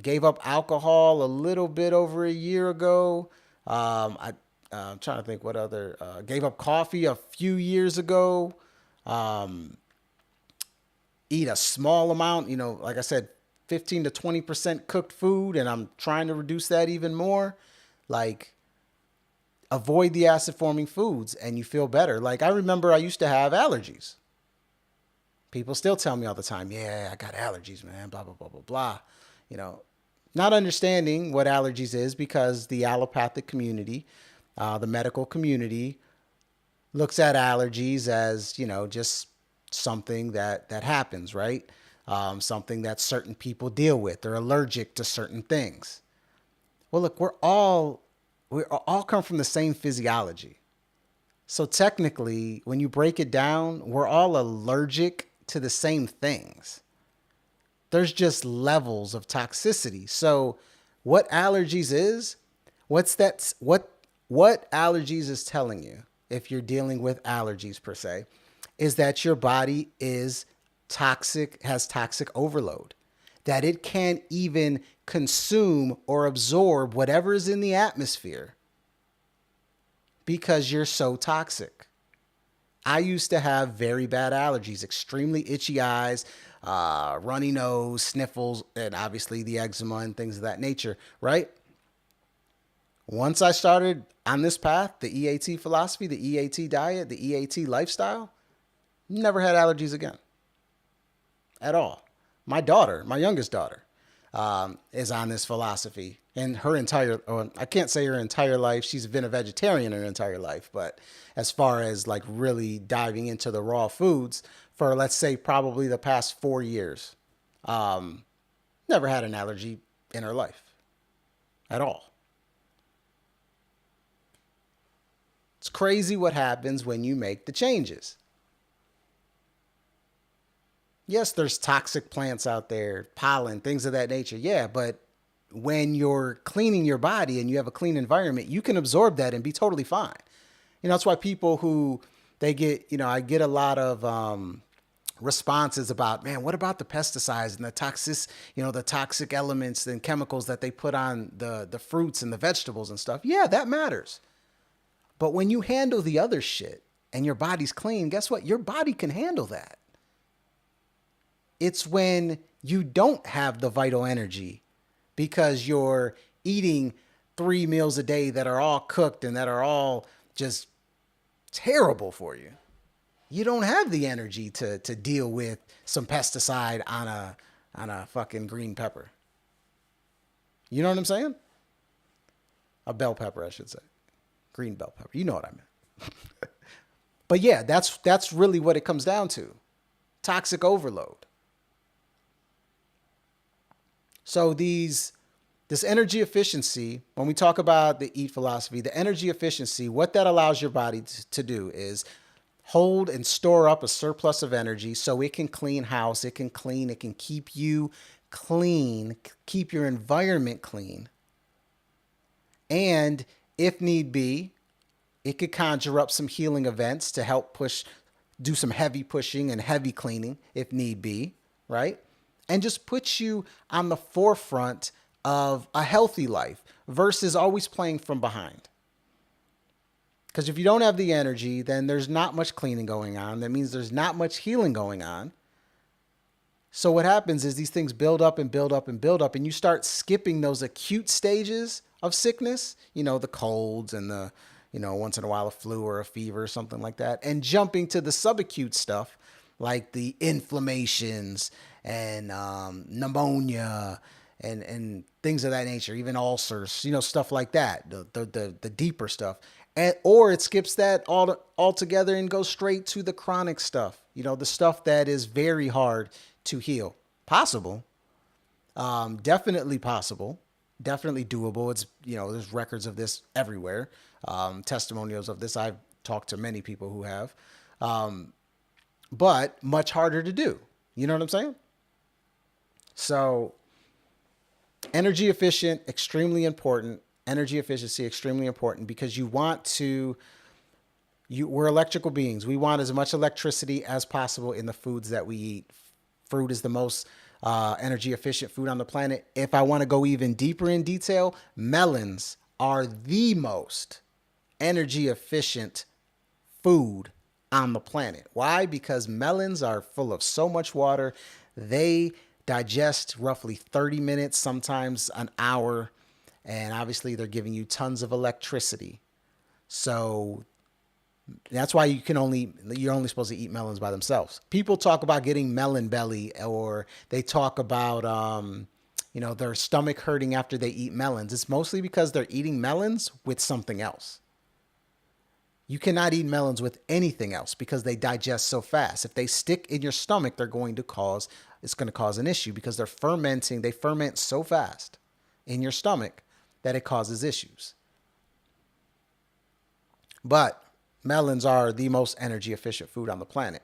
Gave up alcohol a little bit over a year ago. I'm trying to think what other. Gave up coffee a few years ago. Eat a small amount, like I said, 15 to 20% cooked food, and I'm trying to reduce that even more. Like, avoid the acid forming foods and you feel better. Like, I remember I used to have allergies. People still tell me all the time, yeah, I got allergies, man, blah, blah, blah, blah, blah. You know, not understanding what allergies is because the allopathic community, the medical community looks at allergies as, just something that happens, right? Something that certain people deal with. They're allergic to certain things. Well, look, we all come from the same physiology. So technically, when you break it down, we're all allergic to the same things. There's just levels of toxicity. So what allergies is, what's that what allergies is telling you if you're dealing with allergies per se is that your body is toxic, has toxic overload, that it can't even consume or absorb whatever is in the atmosphere because you're so toxic. I used to have very bad allergies, extremely itchy eyes, runny nose, sniffles, and obviously the eczema and things of that nature, right? Once I started on this path, the E.A.T philosophy, the E.A.T diet, the E.A.T lifestyle, never had allergies again at all. My daughter, my youngest daughter, is on this philosophy. And her entire, or I can't say her entire life, she's been a vegetarian her entire life. But as far as like really diving into the raw foods for, let's say, probably the past 4 years, never had an allergy in her life at all. It's crazy what happens when you make the changes. Yes, there's toxic plants out there, pollen, things of that nature. Yeah, but when you're cleaning your body and you have a clean environment, you can absorb that and be totally fine. That's why people who they get, I get a lot of responses about, man, what about the pesticides and the toxic elements and chemicals that they put on the fruits and the vegetables and stuff. Yeah, that matters. But when you handle the other shit and your body's clean, guess what? Your body can handle that. It's when you don't have the vital energy because you're eating 3 meals a day that are all cooked and that are all just terrible for you. You don't have the energy to deal with some pesticide on a fucking green pepper. You know what I'm saying? A bell pepper, I should say. Green bell pepper. You know what I meant. But yeah, that's really what it comes down to. Toxic overload. So this energy efficiency, when we talk about the E.A.T philosophy, the energy efficiency, what that allows your body to do is hold and store up a surplus of energy so it can clean house, it can keep you clean, keep your environment clean. And if need be, it could conjure up some healing events to help do some heavy pushing and heavy cleaning if need be, right? And just put you on the forefront of a healthy life versus always playing from behind. Because if you don't have the energy, then there's not much cleaning going on. That means there's not much healing going on. So what happens is these things build up and build up and build up, and you start skipping those acute stages of sickness, the colds and the, once in a while a flu or a fever or something like that, and jumping to the subacute stuff like the inflammations and pneumonia and things of that nature, even ulcers, stuff like that, the deeper stuff. Or it skips that altogether and goes straight to the chronic stuff, the stuff that is very hard to heal. Possible. Definitely possible. Definitely doable. It's, there's records of this everywhere. Testimonials of this. I've talked to many people who have. But much harder to do. You know what I'm saying? So energy efficient, extremely important. Energy efficiency, extremely important because we're electrical beings. We want as much electricity as possible in the foods that we eat. Fruit is the most energy efficient food on the planet. If I want to go even deeper in detail, melons are the most energy efficient food on the planet. Why? Because melons are full of so much water. They digest roughly 30 minutes, sometimes an hour. And obviously they're giving you tons of electricity. So That's why you're only supposed to eat melons by themselves. People talk about getting melon belly, or they talk about their stomach hurting after they eat melons. It's mostly because they're eating melons with something else. You cannot eat melons with anything else because they digest so fast. If they stick in your stomach, it's going to cause an issue because they're fermenting. They ferment so fast in your stomach that it causes issues. But melons are the most energy efficient food on the planet.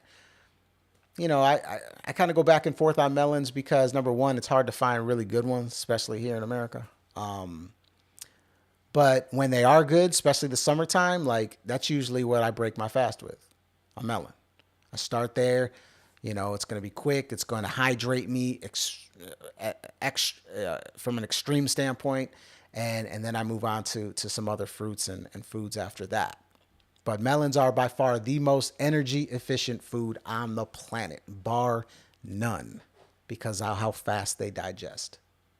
I kind of go back and forth on melons because number one, it's hard to find really good ones, especially here in America. But when they are good, especially the summertime, like that's usually what I break my fast with, a melon. I start there. It's going to be quick. It's going to hydrate me from an extreme standpoint. And then I move on to some other fruits and foods after that. But melons are by far the most energy efficient food on the planet, bar none, because of how fast they digest.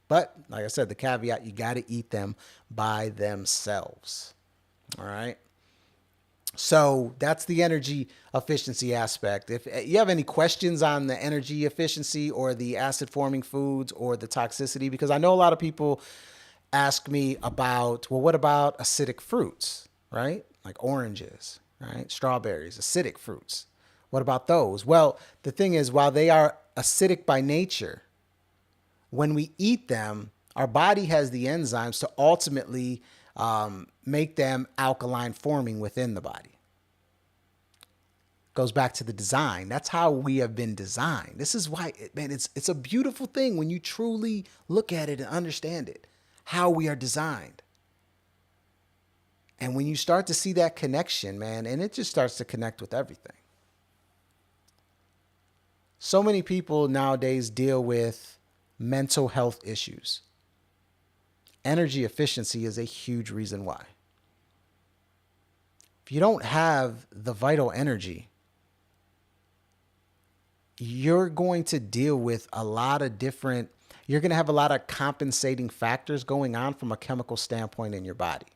But like I said, the caveat, you got to eat them by themselves. All right. So that's the energy efficiency aspect. If you have any questions on the energy efficiency or the acid forming foods or the toxicity, because I know a lot of people ask me about, well, what about acidic fruits, right? Like oranges, right? Strawberries, acidic fruits. What about those? Well, the thing is, while they are acidic by nature, when we eat them, our body has the enzymes to ultimately make them alkaline forming within the body. Goes back to the design. That's how we have been designed. This is why, man, it's a beautiful thing when you truly look at it and understand it, how we are designed. And when you start to see that connection, man, and it just starts to connect with everything. So many people nowadays deal with mental health issues. Energy efficiency is a huge reason why. If you don't have the vital energy, you're going to deal with you're going to have a lot of compensating factors going on from a chemical standpoint in your body.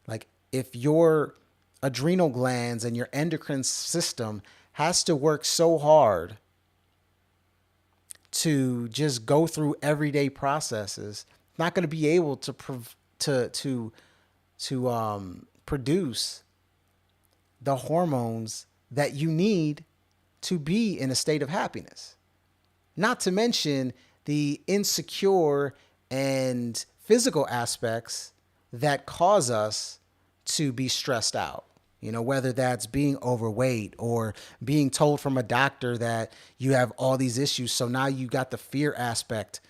Like if your adrenal glands and your endocrine system has to work so hard to just go through everyday processes, it's not going to be able to produce the hormones that you need to be in a state of happiness. Not to mention the insecure and physical aspects that cause us to be stressed out. Whether that's being overweight or being told from a doctor that you have all these issues. So now you got the fear aspect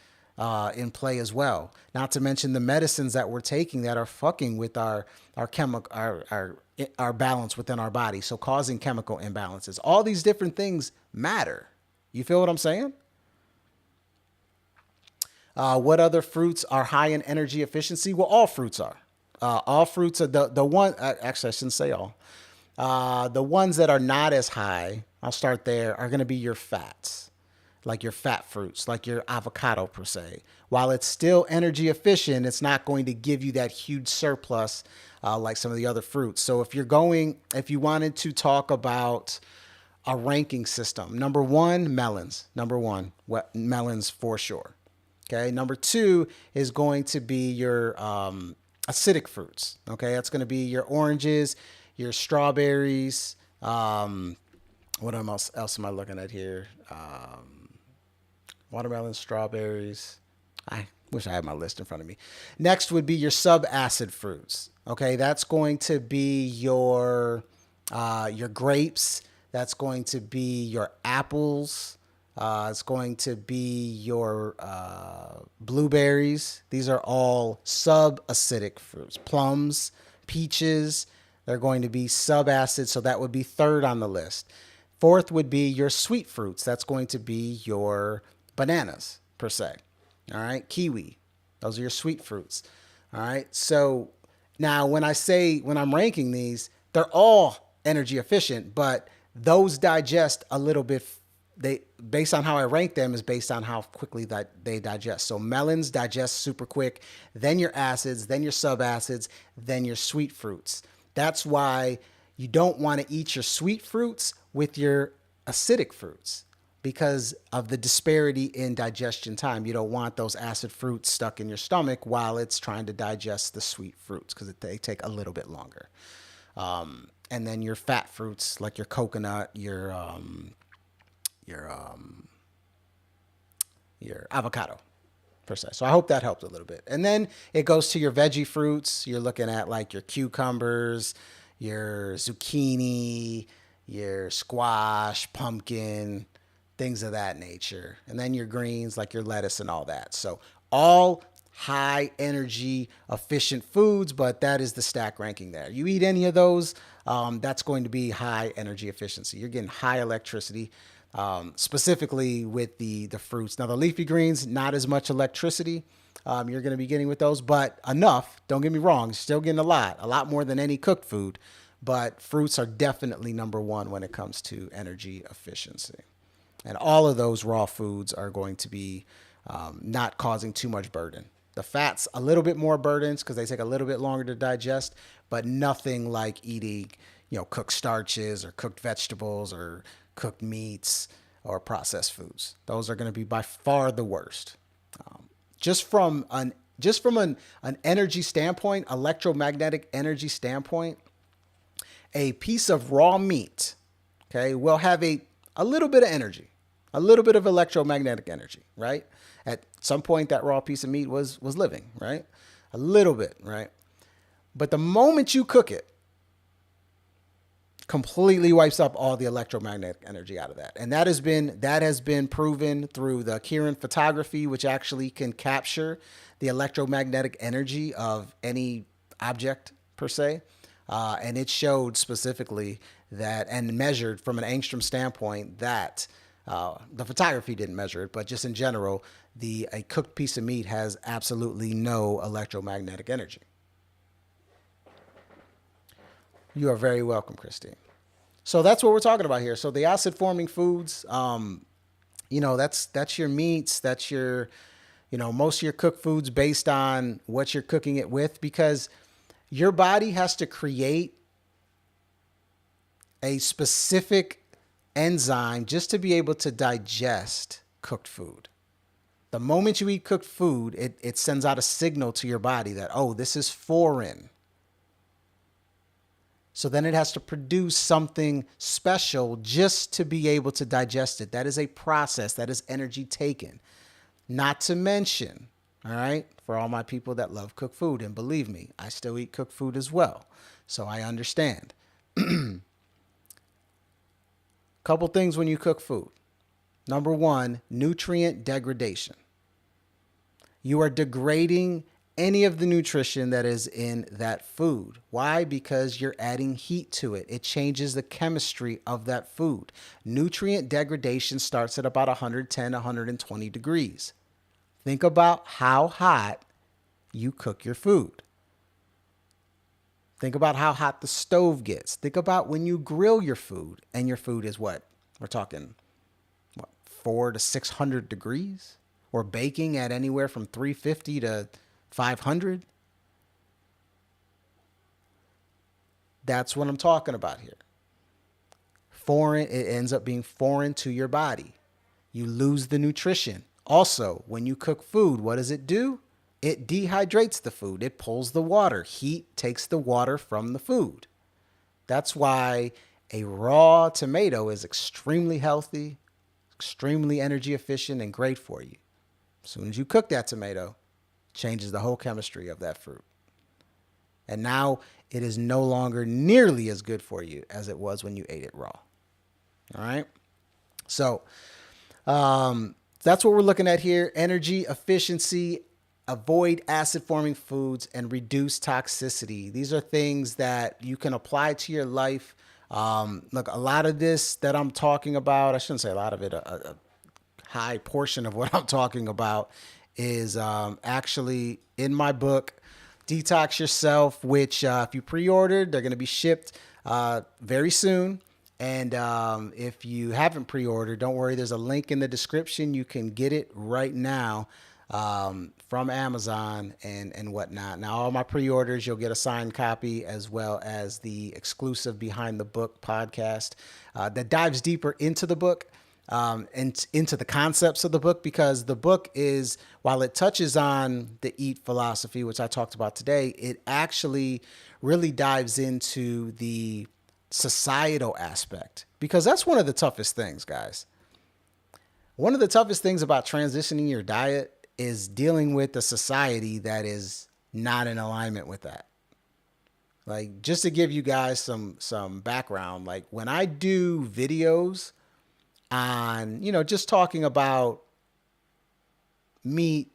in play as well. Not to mention the medicines that we're taking that are fucking with our chemical, our balance within our body. So causing chemical imbalances. All these different things matter. You feel what I'm saying? What other fruits are high in energy efficiency? Well, all fruits are. All fruits are the one. Actually, I shouldn't say all. The ones that are not as high, I'll start there, are going to be your fats, like your fat fruits, like your avocado per se. While it's still energy efficient, it's not going to give you that huge surplus like some of the other fruits. So if you wanted to talk about a ranking system, number one, melons. Number one, melons for sure. Okay. Number two is going to be your acidic fruits. Okay, that's going to be your oranges, your strawberries. What else am I looking at here? Watermelon, strawberries. I wish I had my list in front of me. Next would be your subacid fruits. Okay, that's going to be your grapes. That's going to be your apples. It's going to be your blueberries. These are all subacidic fruits. Plums, peaches, they're going to be subacid, so that would be third on the list. Fourth would be your sweet fruits. That's going to be your bananas, per se. All right, kiwi. Those are your sweet fruits. All right, so now when I'm ranking these, they're all energy efficient, but those digest a little bit. Based on how I rank them is based on how quickly that they digest. So melons digest super quick, then your acids, then your subacids, then your sweet fruits. That's why You don't want to eat your sweet fruits with your acidic fruits because of the disparity in digestion time. You don't want those acid fruits stuck in your stomach while it's trying to digest the sweet fruits because they take a little bit longer. And then your fat fruits like your coconut, your your avocado per se. So I hope that helped a little bit. And then it goes to your veggie fruits. You're looking at like your cucumbers, your zucchini, your squash, pumpkin, things of that nature. And then your greens like your lettuce and all that. So all high energy efficient foods, but that is the stack ranking there. You eat any of those, that's going to be high energy efficiency. You're getting high electricity, specifically with the fruits. Now the leafy greens, not as much electricity you're going to be getting with those, but enough. Don't get me wrong, you're still getting a lot more than any cooked food. But fruits are definitely number one when it comes to energy efficiency. And all of those raw foods are going to be not causing too much burden. The fats, a little bit more burdens because they take a little bit longer to digest, but nothing like eating, cooked starches or cooked vegetables or cooked meats or processed foods. Those are going to be by far the worst. Just from an energy standpoint, electromagnetic energy standpoint, a piece of raw meat, okay, will have a little bit of energy, a little bit of electromagnetic energy, right? At some point, that raw piece of meat was living, right? A little bit, right? But the moment you cook it, completely wipes up all the electromagnetic energy out of that. And that has been proven through the Kiran photography, which actually can capture the electromagnetic energy of any object per se. And it showed specifically that, and measured from an angstrom standpoint, that the photography didn't measure it, but just in general, a cooked piece of meat has absolutely no electromagnetic energy. You are very welcome, Christine. So that's what we're talking about here. So the acid forming foods, that's your meats, that's your, most of your cooked foods based on what you're cooking it with, because your body has to create a specific enzyme just to be able to digest cooked food. The moment you eat cooked food, it sends out a signal to your body that, oh, this is foreign. So then it has to produce something special just to be able to digest it. That is a process. That is energy taken. Not to mention, all right, for all my people that love cooked food, and believe me, I still eat cooked food as well. So I understand. Couple things when you cook food. Number one, nutrient degradation. You are degrading any of the nutrition that is in that food. Why? Because you're adding heat to it. It changes the chemistry of that food. Nutrient degradation starts at about 110, 120 degrees. Think about how hot you cook your food. Think about how hot the stove gets. Think about when you grill your food, and your food is what? We're talking, 400 to 600 degrees? Or baking at anywhere from 350 to 500. That's what I'm talking about here. Foreign, it ends up being foreign to your body. You lose the nutrition. Also, when you cook food, what does it do? It dehydrates the food. It pulls the water. Heat takes the water from the food. That's why a raw tomato is extremely healthy, extremely energy efficient, and great for you. As soon as you cook that tomato, changes the whole chemistry of that fruit. And now it is no longer nearly as good for you as it was when you ate it raw. All right. So that's what we're looking at here. Energy efficiency, avoid acid forming foods, and reduce toxicity. These are things that you can apply to your life. Look, a lot of this that I'm talking about, I shouldn't say a lot of it, a high portion of what I'm talking about is actually in my book, Detox Yourself, which if you pre-ordered, they're going to be shipped very soon. And if you haven't pre-ordered, don't worry, there's a link in the description. You can get it right now from Amazon and whatnot. Now, all my pre-orders, you'll get a signed copy as well as the exclusive Behind the Book podcast that dives deeper into the book and into the concepts of the book, because the book is, while it touches on the EAT philosophy, which I talked about today, it actually really dives into the societal aspect, because that's one of the toughest things, guys. One of the toughest things about transitioning your diet is dealing with a society that is not in alignment with that. Like, just to give you guys some background, like when I do videos on, just talking about meat,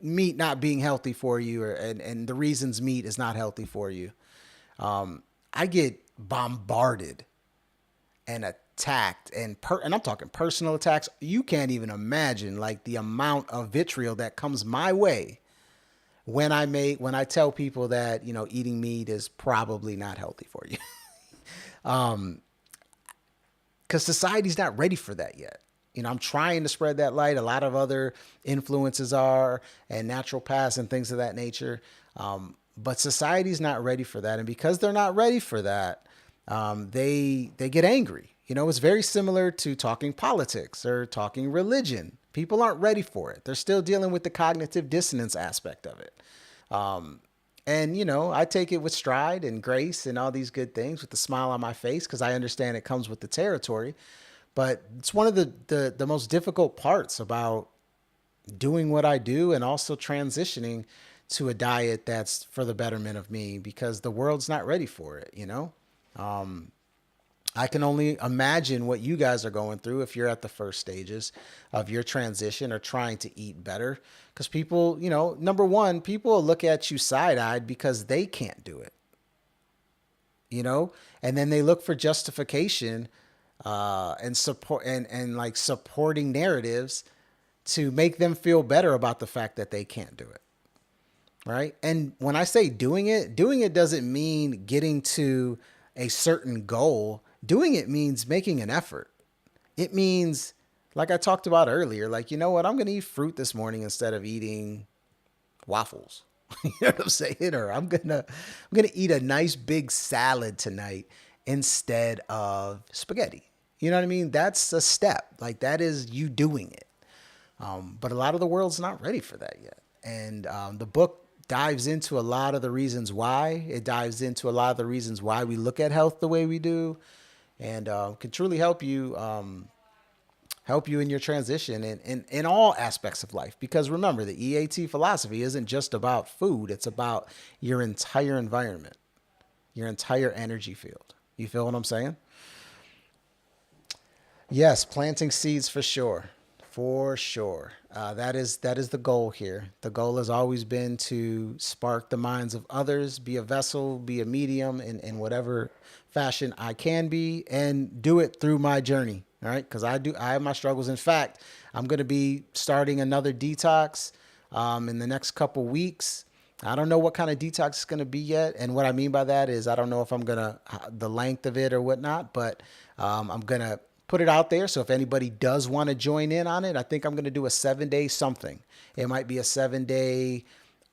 meat not being healthy for you, and the reasons meat is not healthy for you, I get bombarded and attacked, and I'm talking personal attacks. You can't even imagine like the amount of vitriol that comes my way when I tell people that, eating meat is probably not healthy for you. Because society's not ready for that yet. I'm trying to spread that light. A lot of other influences are, and naturopaths and things of that nature. But society's not ready for that. And because they're not ready for that, they get angry. It's very similar to talking politics or talking religion. People aren't ready for it. They're still dealing with the cognitive dissonance aspect of it. And, I take it with stride and grace and all these good things with a smile on my face, because I understand it comes with the territory. But it's one of the most difficult parts about doing what I do, and also transitioning to a diet that's for the betterment of me, because the world's not ready for it. I can only imagine what you guys are going through if you're at the first stages of your transition or trying to eat better. Because people, number one, people will look at you side-eyed because they can't do it, and then they look for justification and support and like supporting narratives to make them feel better about the fact that they can't do it. Right. And when I say doing it doesn't mean getting to a certain goal. Doing it means making an effort. It means, like I talked about earlier, like, you know what, I'm going to eat fruit this morning instead of eating waffles. You know what I'm saying? Or I'm going to eat a nice big salad tonight instead of spaghetti. You know what I mean? That's a step. Like, that is you doing it. But a lot of the world's not ready for that yet. And the book dives into a lot of the reasons why. It dives into a lot of the reasons why we look at health the way we do, and can truly help you in your transition in all aspects of life. Because remember, the E.A.T philosophy isn't just about food. It's about your entire environment, your entire energy field. You feel what I'm saying? Yes, planting seeds for sure. For sure. That is the goal here. The goal has always been to spark the minds of others, be a vessel, be a medium in whatever fashion I can be, and do it through my journey. All right. Because I have my struggles. In fact, I'm going to be starting another detox in the next couple weeks. I don't know what kind of detox it's going to be yet. And what I mean by that is I don't know if I'm going to, the length of it or whatnot, but I'm going to put it out there. So if anybody does want to join in on it, I think I'm going to do a 7-day something. It might be a 7-day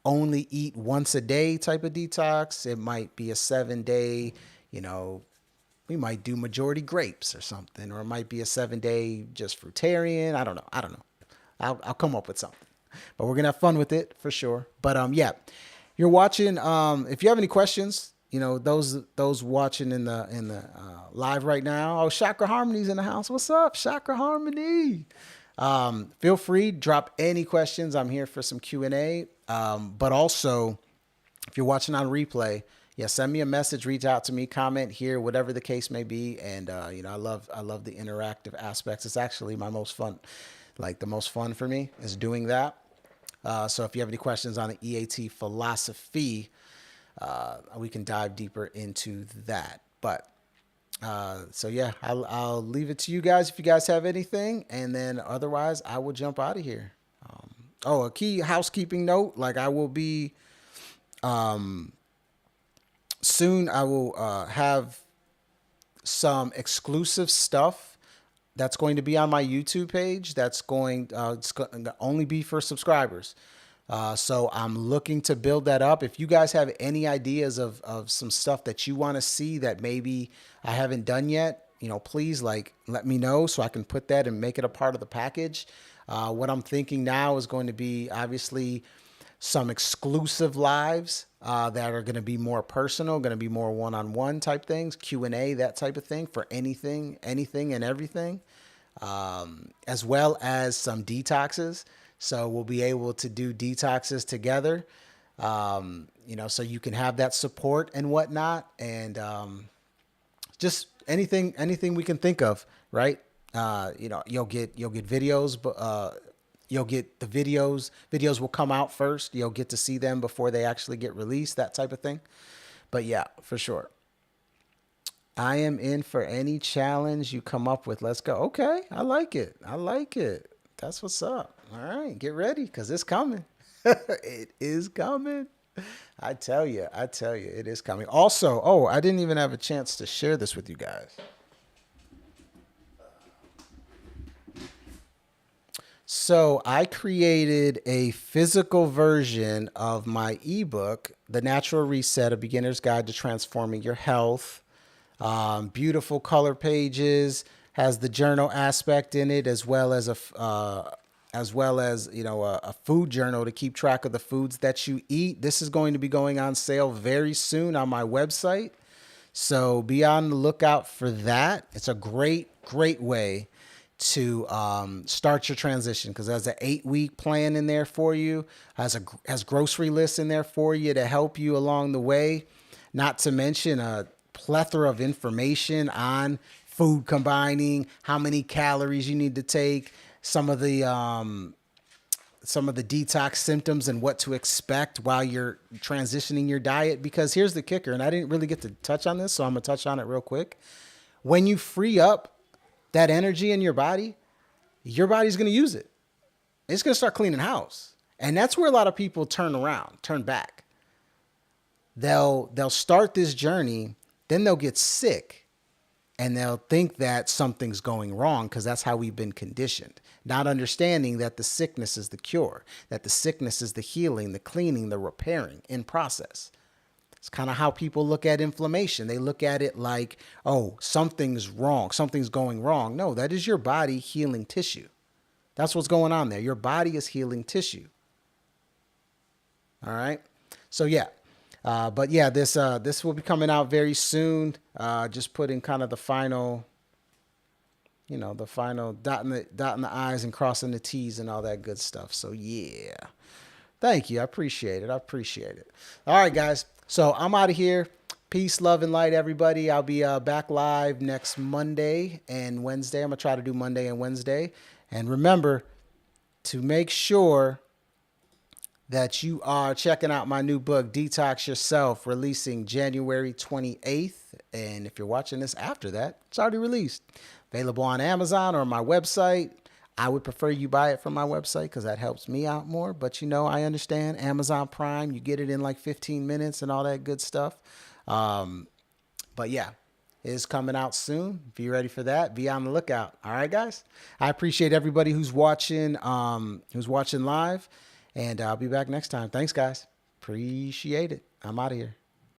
only eat once a day type of detox. It might be a 7-day, we might do majority grapes or something, or it might be a 7-day just fruitarian. I don't know. I'll come up with something, but we're going to have fun with it for sure. But yeah, you're watching. If you have any questions, those watching in the live right now. Oh, Chakra Harmony's in the house. What's up, Chakra Harmony? Feel free, drop any questions. I'm here for some Q&A. But also, if you're watching on replay, send me a message, reach out to me, comment here, whatever the case may be. And I love the interactive aspects. It's actually my most fun. Like, the most fun for me is doing that. So if you have any questions on the E.A.T philosophy, we can dive deeper into that. But so yeah, I'll leave it to you guys if you guys have anything, and then otherwise I will jump out of here. A key housekeeping note: like, I will be soon. I will have some exclusive stuff That's going to be on my YouTube page. It's going to only be for subscribers. So I'm looking to build that up. If you guys have any ideas of some stuff that you want to see that maybe I haven't done yet, please let me know so I can put that and make it a part of the package. What I'm thinking now is going to be obviously some exclusive lives that are going to be more personal, going to be more one-on-one type things, Q&A, that type of thing for anything and everything, as well as some detoxes. So we'll be able to do detoxes together, so you can have that support and whatnot, and just anything we can think of, right? You'll get videos, but you'll get the videos. Videos will come out first. You'll get to see them before they actually get released, that type of thing. But yeah, for sure. I am in for any challenge you come up with. Let's go. Okay, I like it. I like it. That's what's up. All right, get ready because it's coming. It is coming. I tell you, it is coming. Also, I didn't even have a chance to share this with you guys. So I created a physical version of my ebook, The Natural Reset, A Beginner's Guide to Transforming Your Health. Beautiful color pages, has the journal aspect in it, as well as a food journal to keep track of the foods that you eat. This is going to be going on sale very soon on my website. So be on the lookout for that. It's a great way to start your transition because there's an 8-week plan in there for you, has grocery lists in there for you to help you along the way, not to mention a plethora of information on food combining, how many calories you need to take, some of the detox symptoms and what to expect while you're transitioning your diet. Because here's the kicker, and I didn't really get to touch on this, so I'm gonna touch on it real quick. When you free up that energy in your body's going to use it. It's going to start cleaning house. And that's where a lot of people turn back. They'll start this journey, then they'll get sick and they'll think that something's going wrong because that's how we've been conditioned. Not understanding that the sickness is the cure, that the sickness is the healing, the cleaning, the repairing in process. It's kind of how people look at inflammation. They look at it like, something's wrong, something's going wrong. No, that is your body healing tissue. That's what's going on there. Your body is healing tissue. All right. So yeah, this will be coming out very soon. Just putting kind of the final, dotting the I's and crossing the T's and all that good stuff. So yeah, thank you. I appreciate it. All right, guys. So I'm out of here. Peace, love, and light, everybody. I'll be back live next Monday and Wednesday. I'm going to try to do Monday and Wednesday. And remember to make sure that you are checking out my new book, Detox Yourself, releasing January 28th. And if you're watching this after that, it's already released. Available on Amazon or my website. I would prefer you buy it from my website because that helps me out more. But, I understand Amazon Prime, you get it in like 15 minutes and all that good stuff. But yeah, it is coming out soon. Be ready for that. Be on the lookout. All right, guys. I appreciate everybody who's watching live. And I'll be back next time. Thanks, guys. Appreciate it. I'm out of here.